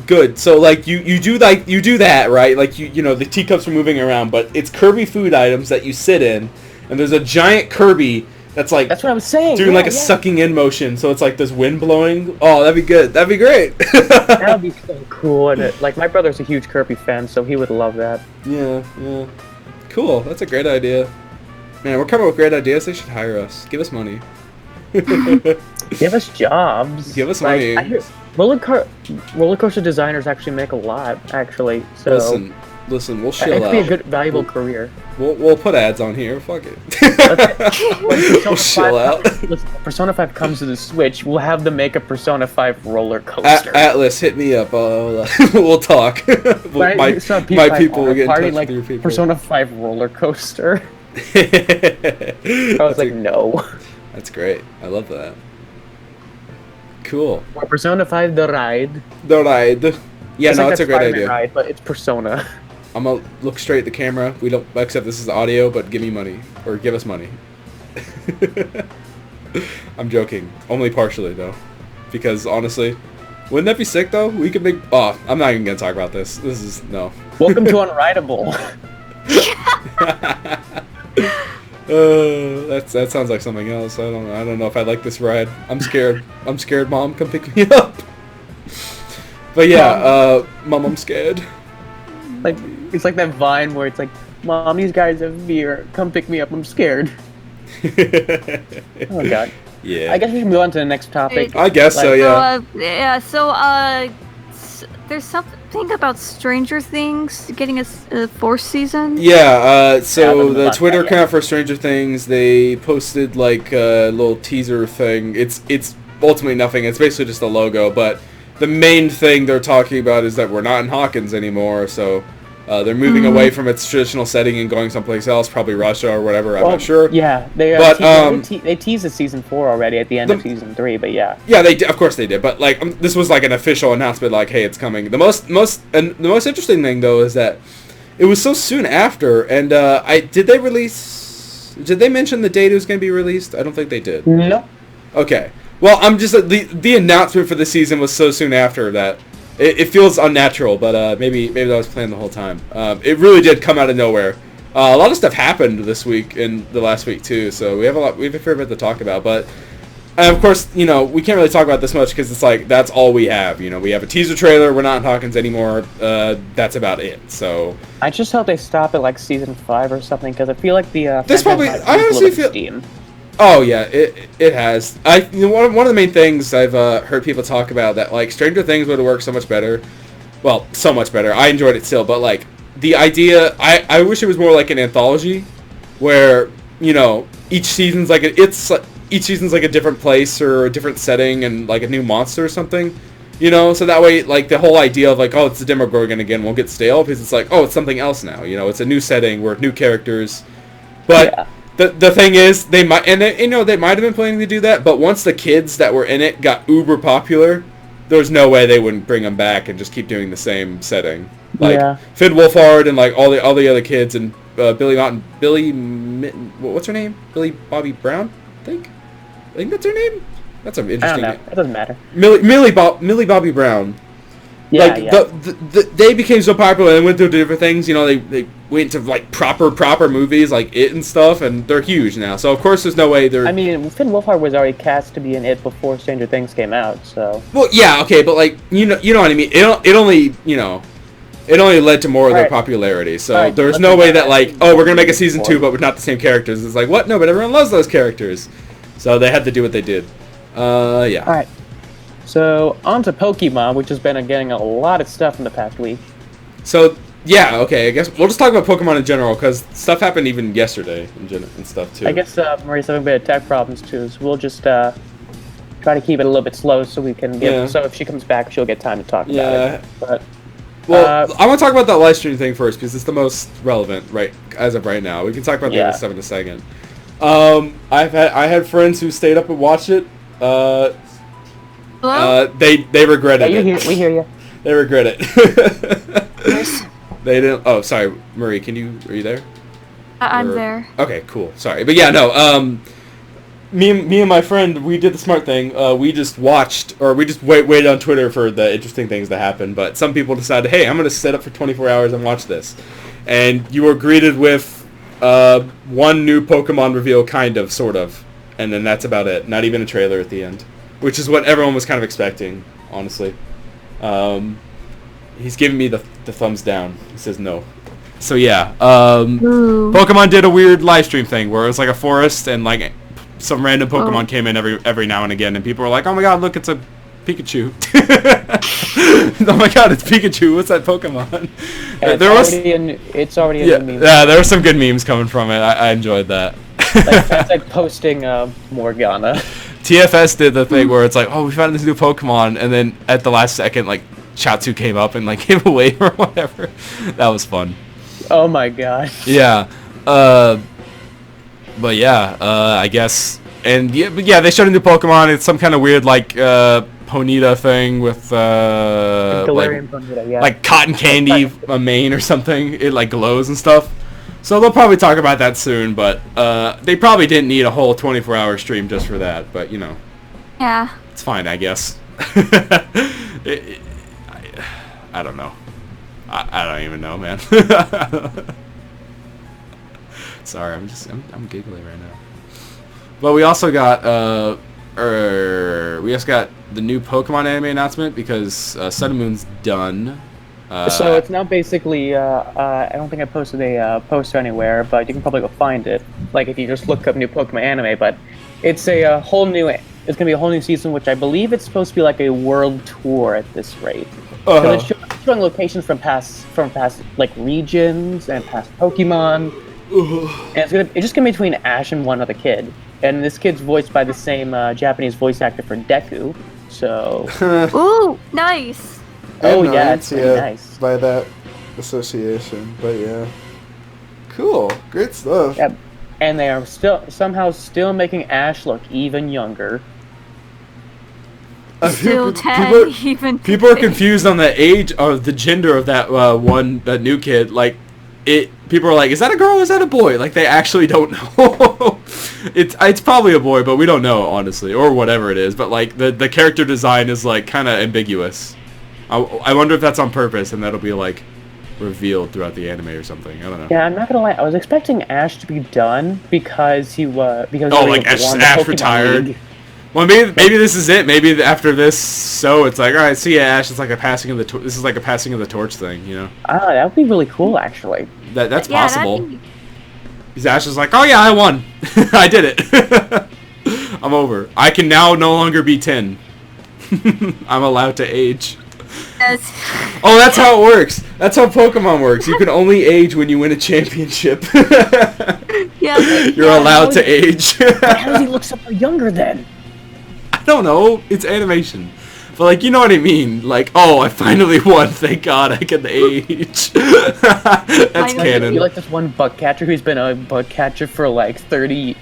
good. So like you do that, right? Like the teacups are moving around, but it's Kirby food items that you sit in, and there's a giant Kirby that's what I'm saying. Doing a sucking in motion, so it's like this wind blowing. Oh, that'd be good. That'd be great. That'd be so cool. And my brother's a huge Kirby fan, so he would love that. Yeah. Cool. That's a great idea. Man, we're coming up with great ideas. They should hire us. Give us money. Give us jobs. Give us money. I hear roller coaster designers actually make a lot, actually. So listen. We'll chill out. It could be a good, valuable career. We'll put ads on here. Fuck it. We'll chill out. Listen, Persona 5 comes to the Switch. We'll have them make a Persona 5 roller coaster. Atlas, hit me up. We'll talk. My people will get in touch with your people. Persona 5 roller coaster. I was like, no. That's great. I love that. Cool. Or Persona 5 the ride. Yeah, no, it's a great idea. Ride, but it's Persona. I'm gonna look straight at the camera. We don't accept this is audio, but give me money or give us money. I'm joking, only partially though, because honestly, wouldn't that be sick though? We could make. Oh, I'm not even gonna talk about this. This is no. Welcome to Unrideable. That sounds like something else. I don't know if I like this ride. I'm scared. Mom, come pick me up. But yeah, Mom, I'm scared. Like it's like that Vine where it's like Mom, these guys have beer. Come pick me up. I'm scared. Oh god. Yeah. I guess we can move on to the next topic. I guess so, yeah. There's something about Stranger Things getting a fourth season. Yeah, Yeah, so the but Twitter yeah. account for Stranger Things, they posted like a little teaser thing. It's ultimately nothing. It's basically just a logo, but the main thing they're talking about is that we're not in Hawkins anymore, so they're moving away from its traditional setting and going someplace else, probably Russia or whatever, I'm not sure. Yeah, they But, they teased the season 4 already at the end of season 3, but yeah. Yeah, of course they did, but like this was like an official announcement, like, hey, it's coming. The most interesting thing though is that it was so soon after, and did they mention the date it was going to be released? I don't think they did. No. Okay. Well, I'm just the announcement for the season was so soon after that it feels unnatural, but maybe that was planned the whole time. It really did come out of nowhere. A lot of stuff happened this week and the last week too, so we have a fair bit to talk about. But of course, we can't really talk about this much because it's like that's all we have. We have a teaser trailer. We're not in Hawkins anymore. That's about it. So I just hope they stop at like season 5 or something because I feel like the this probably I honestly feel. Steam. Oh yeah, it has. One of the main things I've heard people talk about that like Stranger Things would have worked so much better. Well, so much better. I enjoyed it still, but like the idea, I wish it was more like an anthology, where each season's like each season's like a different place or a different setting and like a new monster or something. So that way like the whole idea of like, oh, it's the Demogorgon again won't get stale because it's like, oh, it's something else now. It's a new setting, we're new characters, but. Yeah. The thing is, they might they might have been planning to do that, but once the kids that were in it got uber popular, there's no way they wouldn't bring them back and just keep doing the same setting. Like Finn Wolfhard and like all the other kids and what's her name? Billy Bobby Brown, I think that's her name. That's an interesting. I don't know. It doesn't matter. Millie Bobby Brown. Yeah, like they became so popular and went through different things. They went to like proper movies like It and stuff, and they're huge now. So of course, there's no way they're. I mean, Finn Wolfhard was already cast to be in It before Stranger Things came out. So. Well, yeah, okay, but like you know what I mean. It only led to more of their popularity. So there's no way that like, oh, we're gonna make a season 2, but with not the same characters. It's like what? No, but everyone loves those characters. So they had to do what they did. Yeah. All right. So, on to Pokemon, which has been getting a lot of stuff in the past week. So, yeah, okay, I guess we'll just talk about Pokemon in general, because stuff happened even yesterday and stuff, too. I guess Marie's having a bit of tech problems, too, so we'll just try to keep it a little bit slow so we can get... Yeah. So if she comes back, she'll get time to talk about it. But, well, I want to talk about that live stream thing first, because it's the most relevant, right, as of right now. We can talk about the other stuff in a second. I had friends who stayed up and watched it. Hello? They regretted it. We hear you. They regret it. They didn't. Oh, sorry, Marie. Are you there? I'm there. Okay, cool. Sorry, but yeah, no. Me and my friend, we did the smart thing. We just watched, or we just waited on Twitter for the interesting things to happen. But some people decided, hey, I'm going to set up for 24 hours and watch this. And you were greeted with one new Pokemon reveal, kind of, sort of, and then that's about it. Not even a trailer at the end. Which is what everyone was kind of expecting, honestly. He's giving me the thumbs down. He says no. So yeah, Pokemon did a weird live stream thing where it was like a forest and like some random Pokemon came in every now and again, and people were like, "Oh my god, look, it's a Pikachu!" Oh my god, it's Pikachu! What's that Pokemon? It's already a meme. Yeah, there were some good memes coming from it. I enjoyed that. It's like posting Morgana. TFS did the thing where it's like, oh, we found this new Pokemon, and then at the last second, like, Chatsu came up and, like, gave away or whatever. That was fun. Oh my god. Yeah. But yeah, I guess, and yeah, they showed a new Pokemon. It's some kind of weird, like, Ponyta thing with, like cotton candy, a mane or something. It, like, glows and stuff. So they'll probably talk about that soon, but they probably didn't need a whole 24-hour stream just for that. But, Yeah. It's fine, I guess. I don't know. I don't even know, man. Sorry, I'm giggling right now. But we also got the new Pokemon anime announcement because Sun and Moon's done. So it's now basically, I don't think I posted a poster anywhere, but you can probably go find it. Like if you just look up new Pokemon anime, but it's a whole new. It's gonna be a whole new season, which I believe it's supposed to be like a world tour at this rate. So it's showing locations from past like regions and past Pokemon. And it's just gonna be between Ash and one other kid, and this kid's voiced by the same Japanese voice actor for Deku. So. Ooh, nice. Oh yeah, it's pretty nice. By that association, but yeah, cool, great stuff. Yep. And they are somehow still making Ash look even younger. Still 10, people are confused on the age or the gender of that that new kid. Like, people are like, is that a girl or is that a boy? Like, they actually don't know. It's probably a boy, but we don't know, honestly, or whatever it is. But like the character design is like kind of ambiguous. I wonder if that's on purpose and that'll be like revealed throughout the anime or something. I don't know. Yeah, I'm not gonna lie. I was expecting Ash to be done because he was like Ash retired. League. Well, maybe this is it. Maybe after this, so it's like, all right, see ya, Ash. It's like a passing of the this is like a passing of the torch thing, you know? That would be really cool, actually. That's possible. Because Ash is like, oh yeah, I won. I did it. I'm over. I can now no longer be 10. I'm allowed to age. Oh, that's how it works. That's how Pokemon works. You can only age when you win a championship. You're allowed to age. But how does he look so younger then? I don't know. It's animation. But, like, you know what I mean? Like, oh, I finally won. Thank God I can age. That's canon. You like this one bug catcher who's been a bug catcher for like 3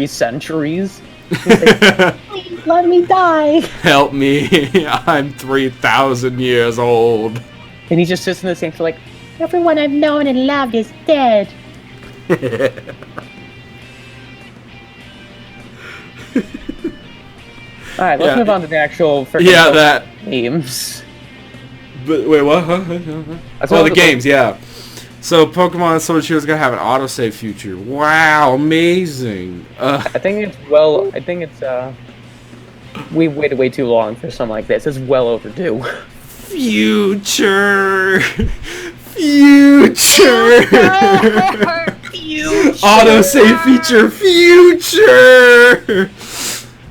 centuries? Like, please let me die. Help me. I'm 3,000 years old. And he just sits in the same for like, everyone I've known and loved is dead. Alright, let's move on to the actual games. But wait, what? The games, yeah. So Pokemon Sword and Shield is gonna have an autosave feature. Wow, amazing. I think we waited way too long for something like this. It's well overdue. Future. Autosave feature. Future.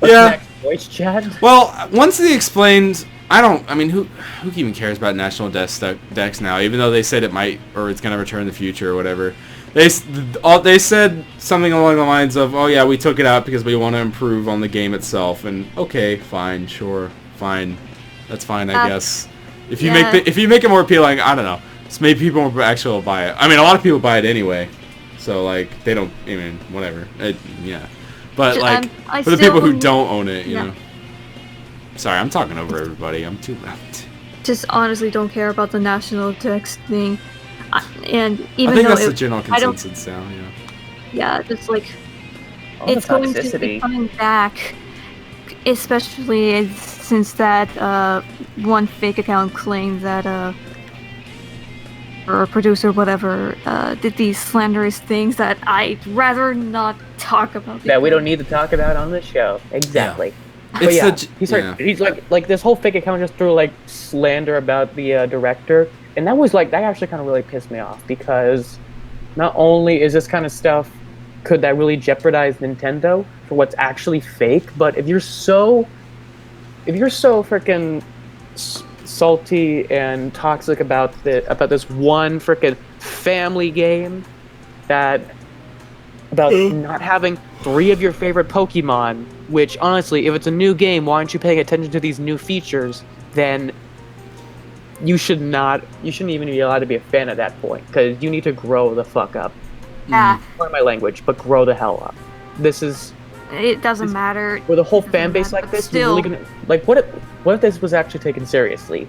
Yeah. Voice chat. Well, once they explained, who even cares about National Dex now? Even though they said it might, or it's gonna return in the future or whatever. They said something along the lines of, oh yeah, we took it out because we want to improve on the game itself. And okay, fine, sure, fine, that's fine, I guess. If you make it more appealing, I don't know. Just maybe people will actually buy it. I mean, a lot of people buy it anyway, so like they don't. I mean, whatever. Yeah. But like for the people who don't own it, you know. Sorry, I'm talking over everybody. I'm too loud. Just honestly don't care about the National Dex thing, and even I think though that's the general consensus now. Yeah, just like it's going to be coming back, especially since that one fake account claimed that or a producer, whatever, did these slanderous things that I'd rather not talk about. That we don't need to talk about on this show. Exactly. Yeah. But he's like this whole fake account just threw like slander about the director, and that actually kind of really pissed me off, because not only is this kind of stuff, could that really jeopardize Nintendo for what's actually fake, but if you're so freaking salty and toxic about this one freaking family game about not having 3 of your favorite Pokemon, which honestly, if it's a new game, why aren't you paying attention to these new features? Then you shouldn't even be allowed to be a fan at that point, because you need to grow the fuck up. Yeah. Pardon my language, but grow the hell up. It doesn't matter. With a whole fan base like this, you're really gonna, like, what if this was actually taken seriously?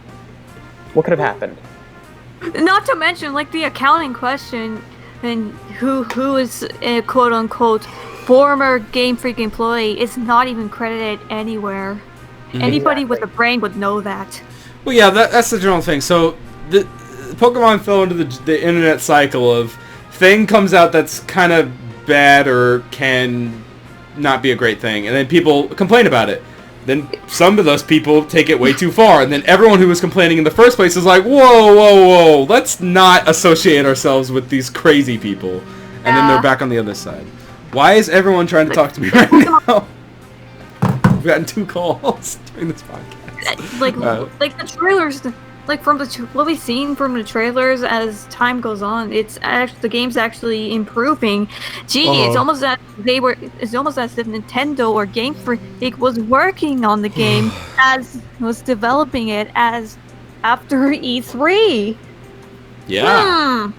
What could have happened? Not to mention, like, the accounting question, and who is a quote-unquote former Game Freak employee is not even credited anywhere. Mm-hmm. Anybody with a brain would know that. Well, yeah, that's the general thing. So, the Pokemon fell into the internet cycle of thing comes out that's kind of bad or can not be a great thing, and then people complain about it. then some of those people take it way too far, and then everyone who was complaining in the first place is like, whoa, let's not associate ourselves with these crazy people. And then they're back on the other side. Why is everyone trying to talk to me right now? We've gotten 2 calls during this podcast. Like the trailers, like from what we've seen from the trailers as time goes on, the game's actually improving. Gee, it's almost as if Nintendo or Game Freak was working on the game as was developing it as after E3. Yeah.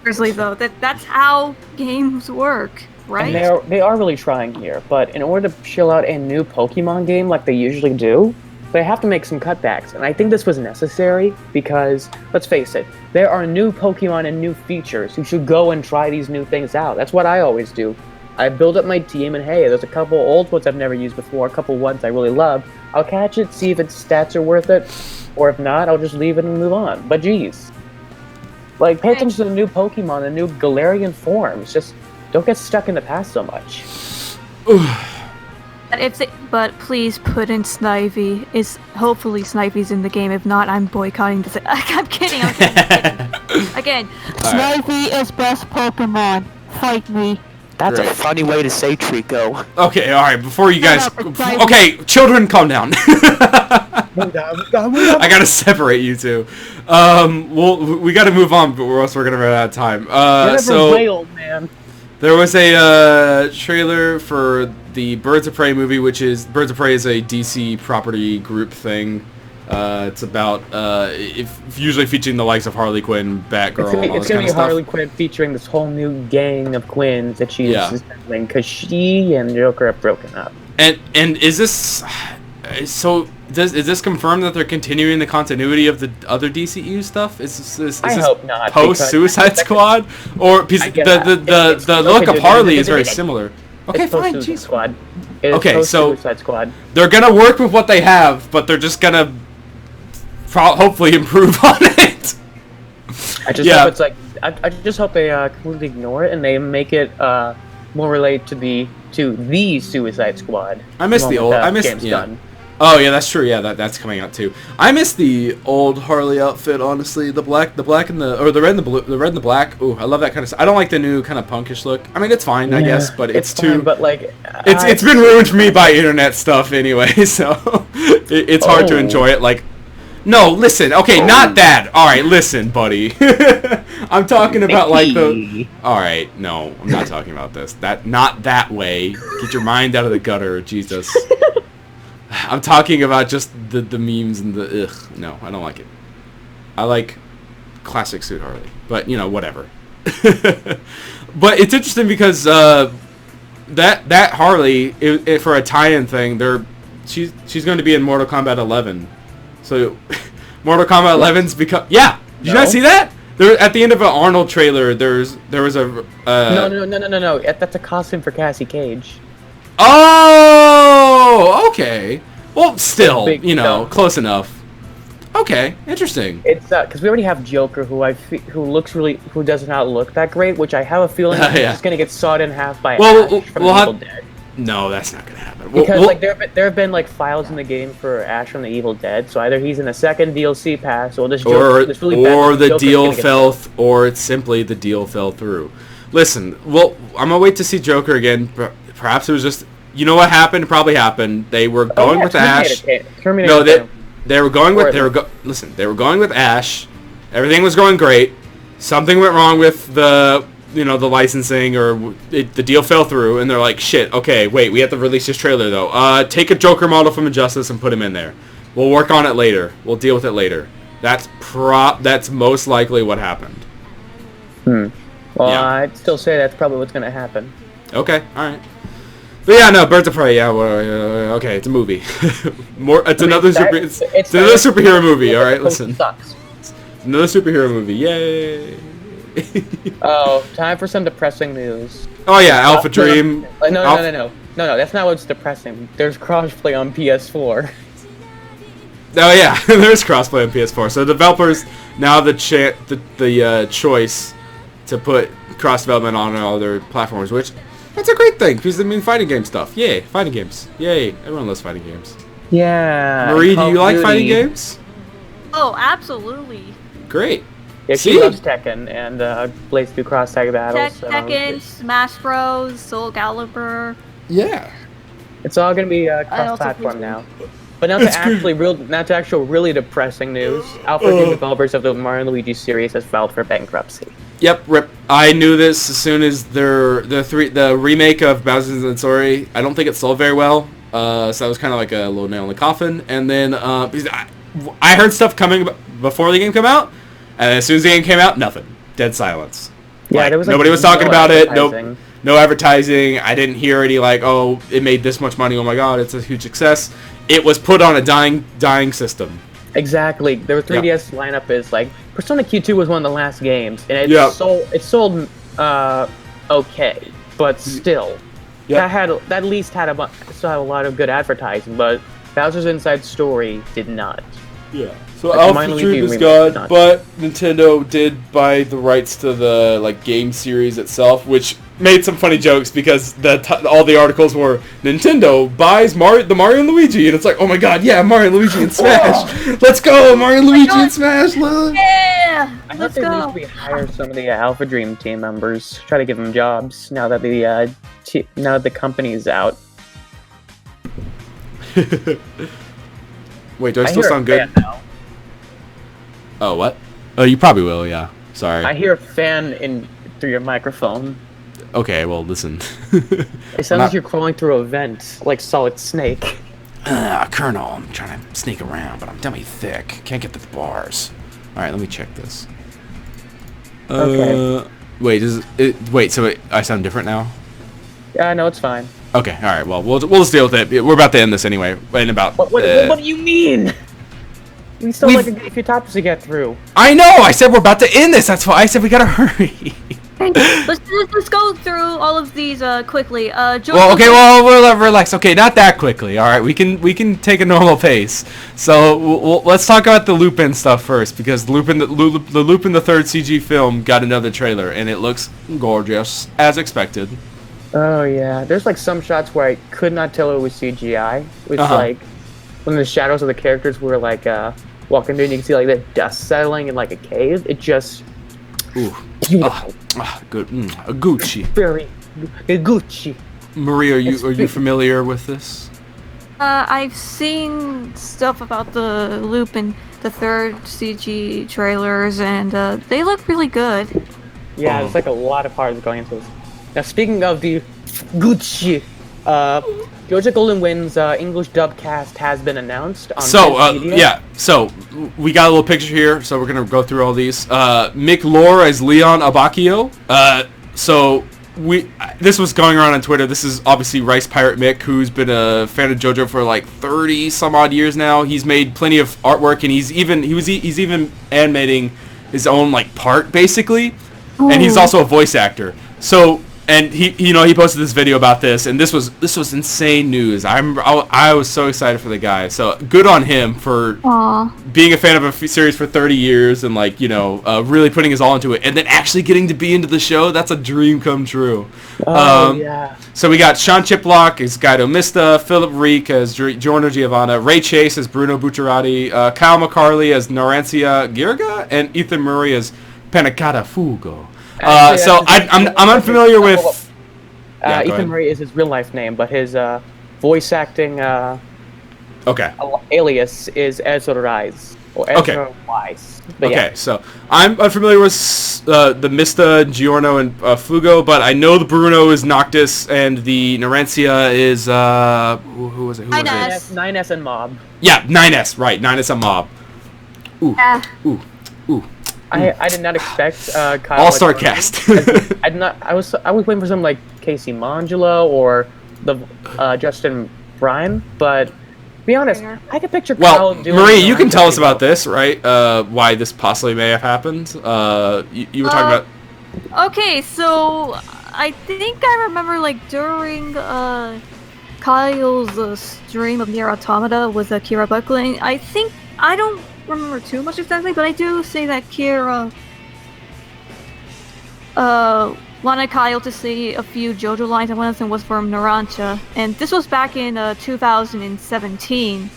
Seriously though, that's how games work, right? And they are really trying here, but in order to chill out a new Pokemon game like they usually do, they have to make some cutbacks, and I think this was necessary because, let's face it, there are new Pokemon and new features. You should go and try these new things out. That's what I always do. I build up my team, and hey, there's a couple old ones I've never used before, a couple ones I really love. I'll catch it, see if its stats are worth it, or if not, I'll just leave it and move on. But geez. Like, pay attention to the new Pokemon, the new Galarian forms. Just don't get stuck in the past so much. But please put in Snivy. Hopefully Snivy's in the game. If not, I'm boycotting this. I'm kidding. Again, Snivy is best Pokemon. Fight me. That's a funny way to say Trico. Okay, alright, before you guys... Okay, children, calm down. I gotta separate you two. We gotta move on, or else we're gonna run out of time. Way old, man. There was a trailer for the Birds of Prey movie, which is... Birds of Prey is a DC property group thing. It's about, usually featuring the likes of Harley Quinn, Batgirl, and all this kind of stuff. It's gonna be Harley Quinn featuring this whole new gang of Quins that she's assembling, because she and Joker have broken up. And is this... So, is this confirmed that they're continuing the continuity of the other DCU stuff? Is this hope not. Post-Suicide Squad? Or... The look of Harley is very similar. Okay, fine, jeez. Squad. Okay, so... Suicide Squad. They're gonna work with what they have, but they're just gonna... hopefully improve on it. I just hope it's like... I just hope they completely ignore it and they make it more related to the Suicide Squad. I miss the old... Done. Oh yeah, that's true. Yeah, that's coming out too. I miss the old Harley outfit, honestly. The red and the black. Ooh, I love that kind of stuff. I don't like the new kind of punkish look. I mean, it's fine, I guess, but it's too. Fine, but like, it's been ruined for me by internet stuff anyway, so it's hard to enjoy it. Like, no, listen, okay, not that. All right, listen, buddy. I'm talking about like the. All right, no, I'm not talking about this. Not that way. Get your mind out of the gutter, Jesus. I'm talking about just the memes and the ugh. No, I don't like it. I like classic suit Harley, but whatever. But it's interesting because that Harley for a tie-in thing, she's going to be in Mortal Kombat 11. So Mortal Kombat 11's become Did you guys see that? There at the end of an Arnold trailer, there was a No. That's a costume for Cassie Cage. Oh, okay. Well, still, close enough. Okay, interesting. It's because we already have Joker, who does not look that great, which I have a feeling is just gonna get sawed in half by Ash from the Evil Dead. No, that's not gonna happen. Because there have been like files in the game for Ash from the Evil Dead, so either he's in the second DLC pass, or this Joker, this really bad or the deal or it's simply the deal fell through. Listen, well, I'm gonna wait to see Joker again. Perhaps it was just. You know what happened? Probably happened. They were going with Ash. No, they were going with. They were going with Ash. Everything was going great. Something went wrong with the licensing, or the deal fell through, and they're like, shit. Okay, wait. We have to release this trailer though. Take a Joker model from Injustice and put him in there. We'll work on it later. We'll deal with it later. That's most likely what happened. Well, yeah. I'd still say that's probably what's gonna happen. Okay. All right. But yeah, no, Birds of Prey. Yeah, well, okay, it's a movie. It's another superhero movie. All right, listen. Sucks. It's another superhero movie. Yay! Oh, time for some depressing news. Oh yeah, Alpha Dream. No. That's not what's depressing. There's crossplay on PS4. Oh yeah, there's crossplay on PS4. So developers now have the choice to put cross development on all their platforms, which. That's a great thing because I mean fighting game stuff. Yay, fighting games. Yay, everyone loves fighting games. Yeah. Marie, do you like fighting games? Oh, absolutely. Great. Yeah, she See? loves Tekken and plays through cross-tag battles. So Tekken, Smash Bros, Soul Calibur. Yeah. it's all gonna be also cross-platform play now. But now to actual really depressing news. Alpha Game developers of the Mario and Luigi series has filed for bankruptcy. Yep, rip. I knew this as soon as the remake of Bowser's Inside. I don't think it sold very well. So that was kind of like a little nail in the coffin. And then because I heard stuff coming before the game came out, and as soon as the game came out, nothing. Dead silence. Yeah, there was nobody was talking about it. advertising. No advertising. I didn't hear any like, oh, it made this much money. Oh my god, it's a huge success. It was put on a dying system. Exactly. Their 3DS lineup is like Persona Q2 was one of the last games, and it sold okay, but still, that at least had still had a lot of good advertising. But Bowser's Inside Story did not. Yeah. So Like, Alpha Luigi Dream is remake gone, did not. but Nintendo did buy the rights to the like game series itself, which made some funny jokes because all the articles were Nintendo buys the Mario and Luigi, and it's like, oh my god, yeah, Mario and Luigi and Smash, let's go, Mario and Luigi and Smash, look. Yeah, I let's hope they go. maybe hire some of the Alpha Dream team members, try to give them jobs now that the company's out. Wait, do I still hear a sound good? fan now. Oh, what? Oh, you probably will, yeah. Sorry. I hear a fan through your microphone. Okay, well, listen. It sounds like you're crawling through a vent, like Solid Snake. Colonel, I'm trying to sneak around, but I'm dummy thick. Can't get to the bars. Alright, let me check this. Okay. Wait, so I sound different now? Yeah, no, it's fine. Okay, alright, well, we'll just deal with it. We're about to end this anyway. In about... What do you mean? We still like a few topics to get through. I know! I said we're about to end this! That's why I said we gotta hurry! Let's go through all of these quickly. We'll relax. Okay, not that quickly. All right, we can take a normal pace. So let's talk about the Lupin stuff first, because the Lupin the Third CG film got another trailer, and it looks gorgeous as expected. Oh yeah, there's like some shots where I could not tell it was CGI. It was like when the shadows of the characters were like walking through, and you can see like the dust settling in like a cave. It just beautiful. Good. A Gucci. Very Gucci. Marie, are you familiar with this? I've seen stuff about the Lupin the Third CG trailers, and they look really good. Yeah, there's like a lot of parts going into this. Now, speaking of the Gucci, Georgia Golden Wind's English dub cast has been announced on Media. So we got a little picture here, so we're gonna go through all these. Mick Lore as Leon Abacchio. This was going around on Twitter. This is obviously Rice Pirate Mick, who's been a fan of JoJo for like 30 some odd years now. He's made plenty of artwork, and he's even animating his own like part basically, and he's also a voice actor. So. And he posted this video about this, and this was insane news. I was so excited for the guy. So good on him for being a fan of a series for 30 years and really putting his all into it, and then actually getting to be into the show. That's a dream come true. Yeah. So we got Sean Chiplock as Guido Mista, Philip Reek as Giorno Giovanna, Ray Chase as Bruno Bucciarati, Kyle McCarley as Norancia Girga, and Ethan Murray as Panacata Fugo. I'm unfamiliar with... Ethan Murray is his real life name, but his voice acting alias is Ezra Rise. Or Ezra Wise. So I'm unfamiliar with the Mista, Giorno, and Fugo, but I know the Bruno is Noctis, and the Norancia is... who was it? 9S and Mob. Yeah, 9S, right. 9S and Mob. Ooh. Ooh. I did not expect Kyle. All-star cast. I was waiting for something like Casey Mangelo or the Justin Bryan, but to be honest, I could picture Kyle doing. Marie, you can tell us about this, right? Why this possibly may have happened. You were talking about. Okay, so I think I remember during Kyle's stream of Nier Automata with Kira Buckland. I don't remember too much exactly, but I do say that Kira wanted Kyle to see a few JoJo lines, and one of them was from Narancia. And this was back in 2017,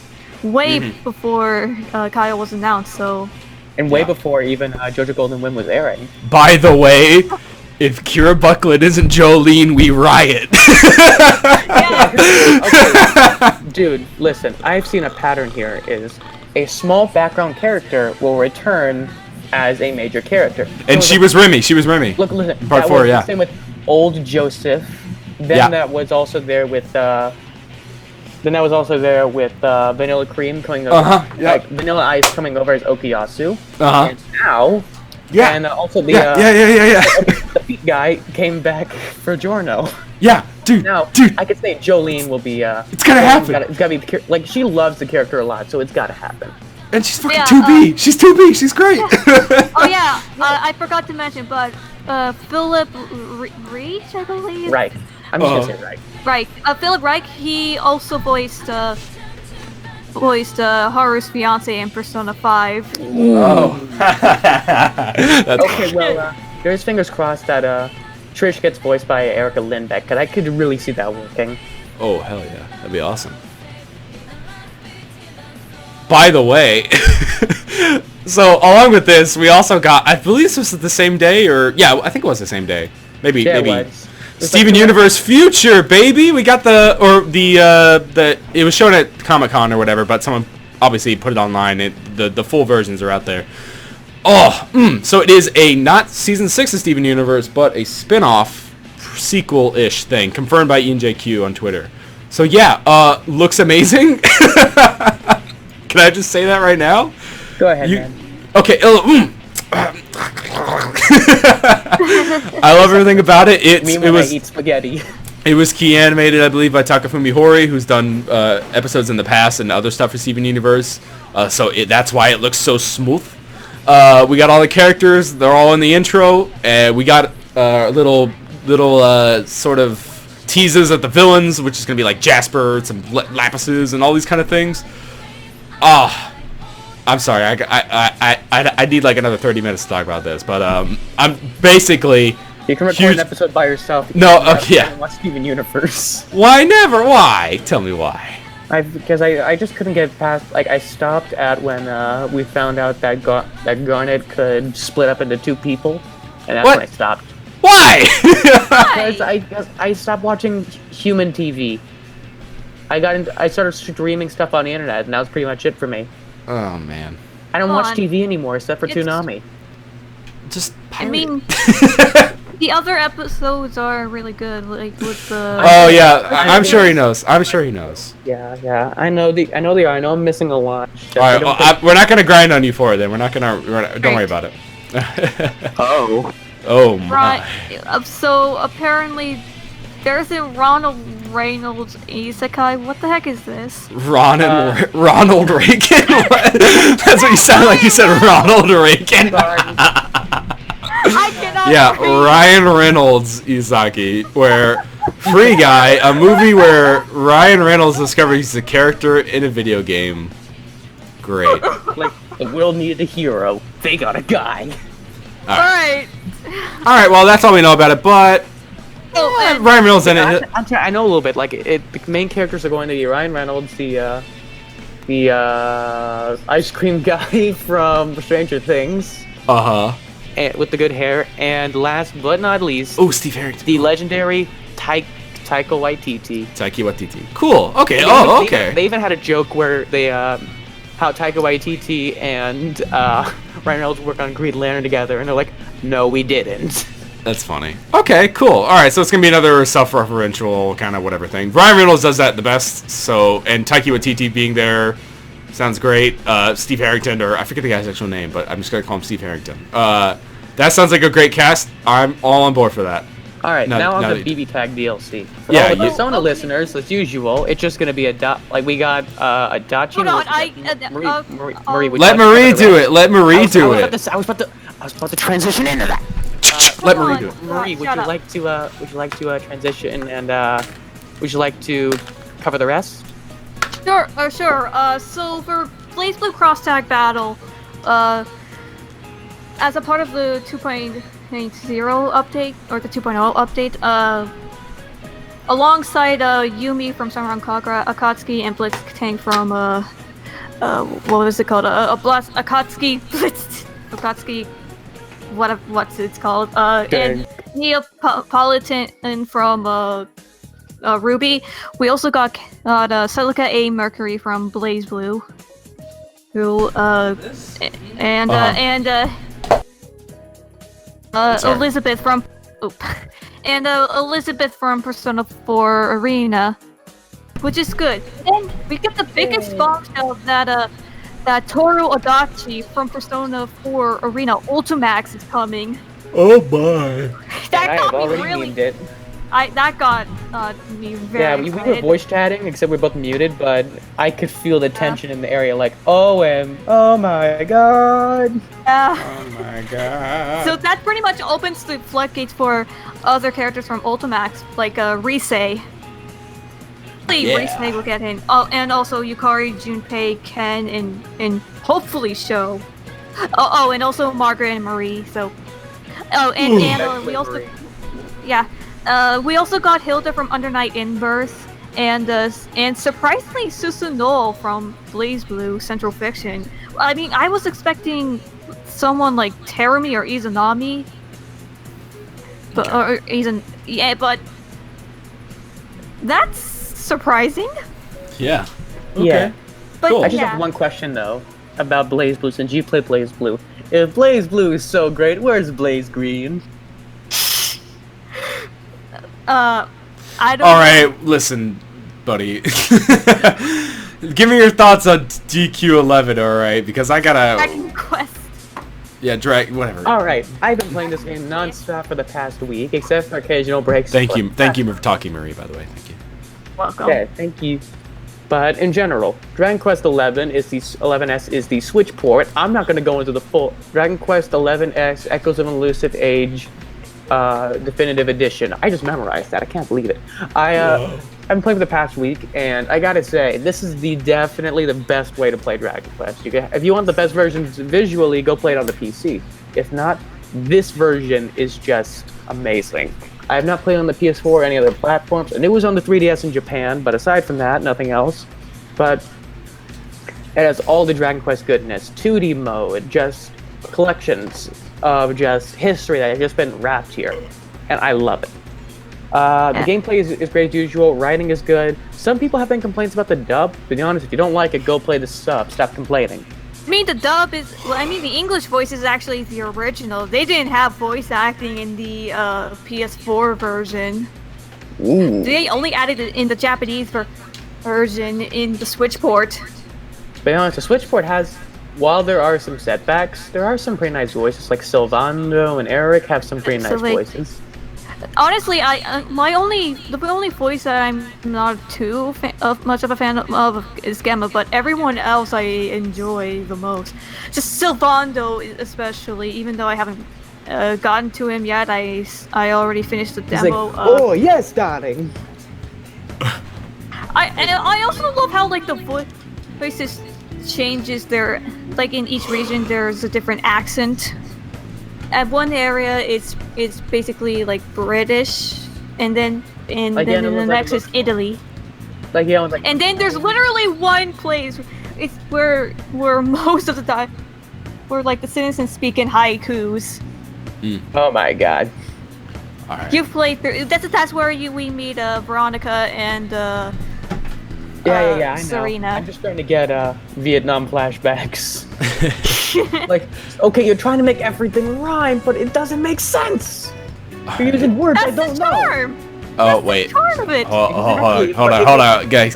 way before Kyle was announced, so... And way before even JoJo Golden Wind was airing. By the way, if Kira Buckland isn't Jolyne, we riot. Okay. Dude, listen, I've seen a pattern here is a small background character will return as a major character. And she was Remy. She was Remy. Look, listen. Part 4, yeah. Same with old Joseph. Then that was also there with Vanilla Cream coming over. Like Vanilla Ice coming over as Okuyasu. And now and also the the Pete guy came back for Giorno. Yeah, dude. Now, I could say Jolyne will be it's gonna happen. It's gotta be like she loves the character a lot, so it's gotta happen. And she's fucking 2B. She's 2B. She's great. Oh yeah, I forgot to mention, but Philip Reich, I believe. Right. I'm just gonna say right. Right. Philip Reich. He also voiced Haru's fiance in Persona 5. Oh. Okay, well, there's fingers crossed that Trish gets voiced by Erica Lindbeck, because I could really see that working. Oh, hell yeah. That'd be awesome. By the way, so along with this, we also got, I believe this was the same day, or, yeah, I think it was the same day. Maybe. It was. Steven Universe Future, baby! We got it was shown at Comic-Con or whatever, but someone obviously put it online. The full versions are out there. So it is not season 6 of Steven Universe, but a spin-off sequel-ish thing, confirmed by Ian JQ on Twitter. So yeah, looks amazing. Can I just say that right now? Go ahead, man. Okay, I love everything about it. I eat spaghetti. It was key animated, I believe, by Takafumi Hori, who's done episodes in the past and other stuff for Steven Universe. That's why it looks so smooth. We got all the characters; they're all in the intro. We got little sort of teases at the villains, which is gonna be like Jasper, some Lapises, and all these kind of things. I'm sorry, I need like another 30 minutes to talk about this, but I'm basically... You can record an episode by yourself. Watch Steven Universe. Why never? Why? Tell me why. Because I just couldn't get past... Like, I stopped at when we found out that Garnet could split up into 2 people, and that's when I stopped. Why? Because I stopped watching human TV. I started streaming stuff on the internet, and that was pretty much it for me. Oh, man. I don't watch TV anymore, except for Toonami. Just pirate. I mean, the other episodes are really good, like with the... Oh, yeah. I'm sure he knows. Yeah. I know they are. I know I'm missing a lot. Alright, we're not going to grind on you for it, then. Don't worry about it. Oh, my. Right. So, apparently... There's a Ronald Reynolds isekai. What the heck is this? Ronald Reagan? That's what you sound like. You said Ronald Reagan. I cannot. Yeah, Ryan Reynolds Izaki, where Free Guy, a movie where Ryan Reynolds discovers he's a character in a video game. Great. Like the world needed a hero. They got a guy. All right. Well, that's all we know about it, but. Ryan Reynolds in it. I know a little bit. Like the main characters are going to be Ryan Reynolds, the ice cream guy from Stranger Things. And with the good hair, and last but not least, Steve Harrington, the legendary Taika Waititi. Cool. Okay. Okay. They even had a joke where they how Taika Waititi and Ryan Reynolds work on Green Lantern together, and they're like, "No, we didn't." That's funny. Okay, cool. Alright, so it's going to be another self-referential kind of whatever thing. Ryan Reynolds does that the best, and Taika Waititi being there sounds great. Steve Harrington, or I forget the guy's actual name, but I'm just going to call him Steve Harrington. That sounds like a great cast. I'm all on board for that. Alright, now on the BB Tag DLC. For all the Persona listeners, as usual, it's just going to be we got a Dachi. Hold on, Marie, let Marie do it. Let Marie do it. I was about to transition into that. Let Marie do it. Marie, would you like to transition, and would you like to cover the rest? Sure. So for Blaze Blue Cross Tag Battle, as a part of the 2.0 update or the 2.0 update. Alongside Yumi from Summer Akatsuki and Blitztank from what was it called? Akatsuki Blitz Akatsuki. What's it's called? And Neapolitan from Ruby. We also got Celica A. Mercury from Blaze Blue, who Elizabeth from Elizabeth from Persona 4 Arena, which is good. Then we get the biggest bombshell that Toru Adachi from Persona 4 Arena Ultimax is coming. Oh my! I have already memed it. That got me very. Yeah, we were voice chatting, except we're both muted, but I could feel the tension in the area, like, oh my god. Oh my god. So that pretty much opens the floodgates for other characters from Ultimax, like Rise. Rise will get in. Oh, and also Yukari, Junpei, Ken, and hopefully Sho. Oh, and also Margaret and Marie. So, and we also, we also got Hilda from Under Night in Birth, and surprisingly Susanoo from Blaze Blue Central Fiction. I mean, I was expecting someone like Terumi or Izanami, but but that's surprising. Yeah. Okay. Yeah. But Cool. I just have one question though about Blaze Blue, since you play Blaze Blue. If Blaze Blue is so great, where's Blaze Green? I don't. All right, listen, buddy. Give me your thoughts on DQ11, all right? Because I gotta. Dragon Quest. Yeah, whatever. All right, I've been playing this game non-stop for the past week, except for occasional breaks. Thank you for talking, Marie. By the way, thank you. Welcome. Okay, thank you. But in general, Dragon Quest 11 is the 11S is the Switch port. I'm not going to go into the full Dragon Quest 11S Echoes of an Elusive Age Definitive Edition. I just memorized that. I can't believe it. I've been playing for the past week, and I gotta say, this is definitely the best way to play Dragon Quest. If you want the best versions visually, go play it on the PC. If not, this version is just amazing. I have not played on the PS4 or any other platforms, and it was on the 3DS in Japan, but aside from that, nothing else. But it has all the Dragon Quest goodness, 2D mode, just collections of just history that has just been wrapped here, and I love it. The gameplay is great as usual, writing is good. Some people have been complaints about the dub. To be honest, if you don't like it, go play the sub, stop complaining. I mean, the dub is. Well, I mean, the English voice is actually the original. They didn't have voice acting in the PS4 version. Ooh. They only added it in the Japanese version in the Switch port. To be honest, the Switch port has, while there are some setbacks, there are some pretty nice voices. Like Sylvando and Eric have some pretty nice voices. Honestly, the only voice that I'm not too much of a fan of is Gamma, but everyone else I enjoy the most. Just Sylvando especially, even though I haven't gotten to him yet. I already finished the demo. Like, oh yes, darling. I also love how like the voices changes their, like in each region there's a different accent. At one area it's basically like British, and then in the next is Italy. Like and then there's literally one place it's where most of the time where like the citizens speak in haikus. Oh my god. All right. You play through. That's where we meet Veronica and I know. Serena. I'm just trying to get Vietnam flashbacks. Like, okay, you're trying to make everything rhyme, but it doesn't make sense. You're using words I don't know. Charm. Oh wait. That's the charm of it. Hold on, guys.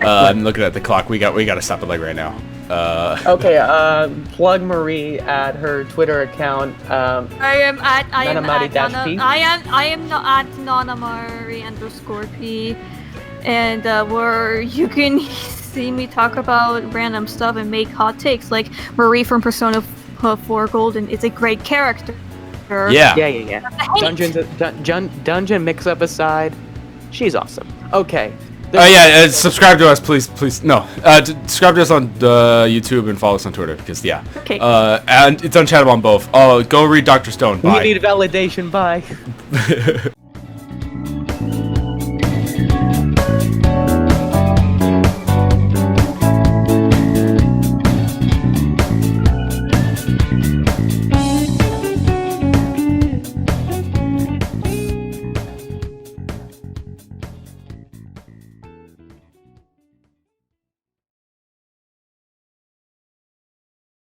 I'm looking at the clock. We got to stop it like right now. Okay, plug Marie at her Twitter account. I am at Nanamari-P. I am not at Nanamari_P, and where you can see me talk about random stuff and make hot takes, like Marie from Persona 4 Golden is a great character. Yeah. Dungeon mix-up aside, she's awesome. Okay, yeah, subscribe to us, please. No, subscribe to us on YouTube and follow us on Twitter because Okay. and it's Unchatable on both. Oh, go read Dr. Stone. Bye. We need validation. Bye.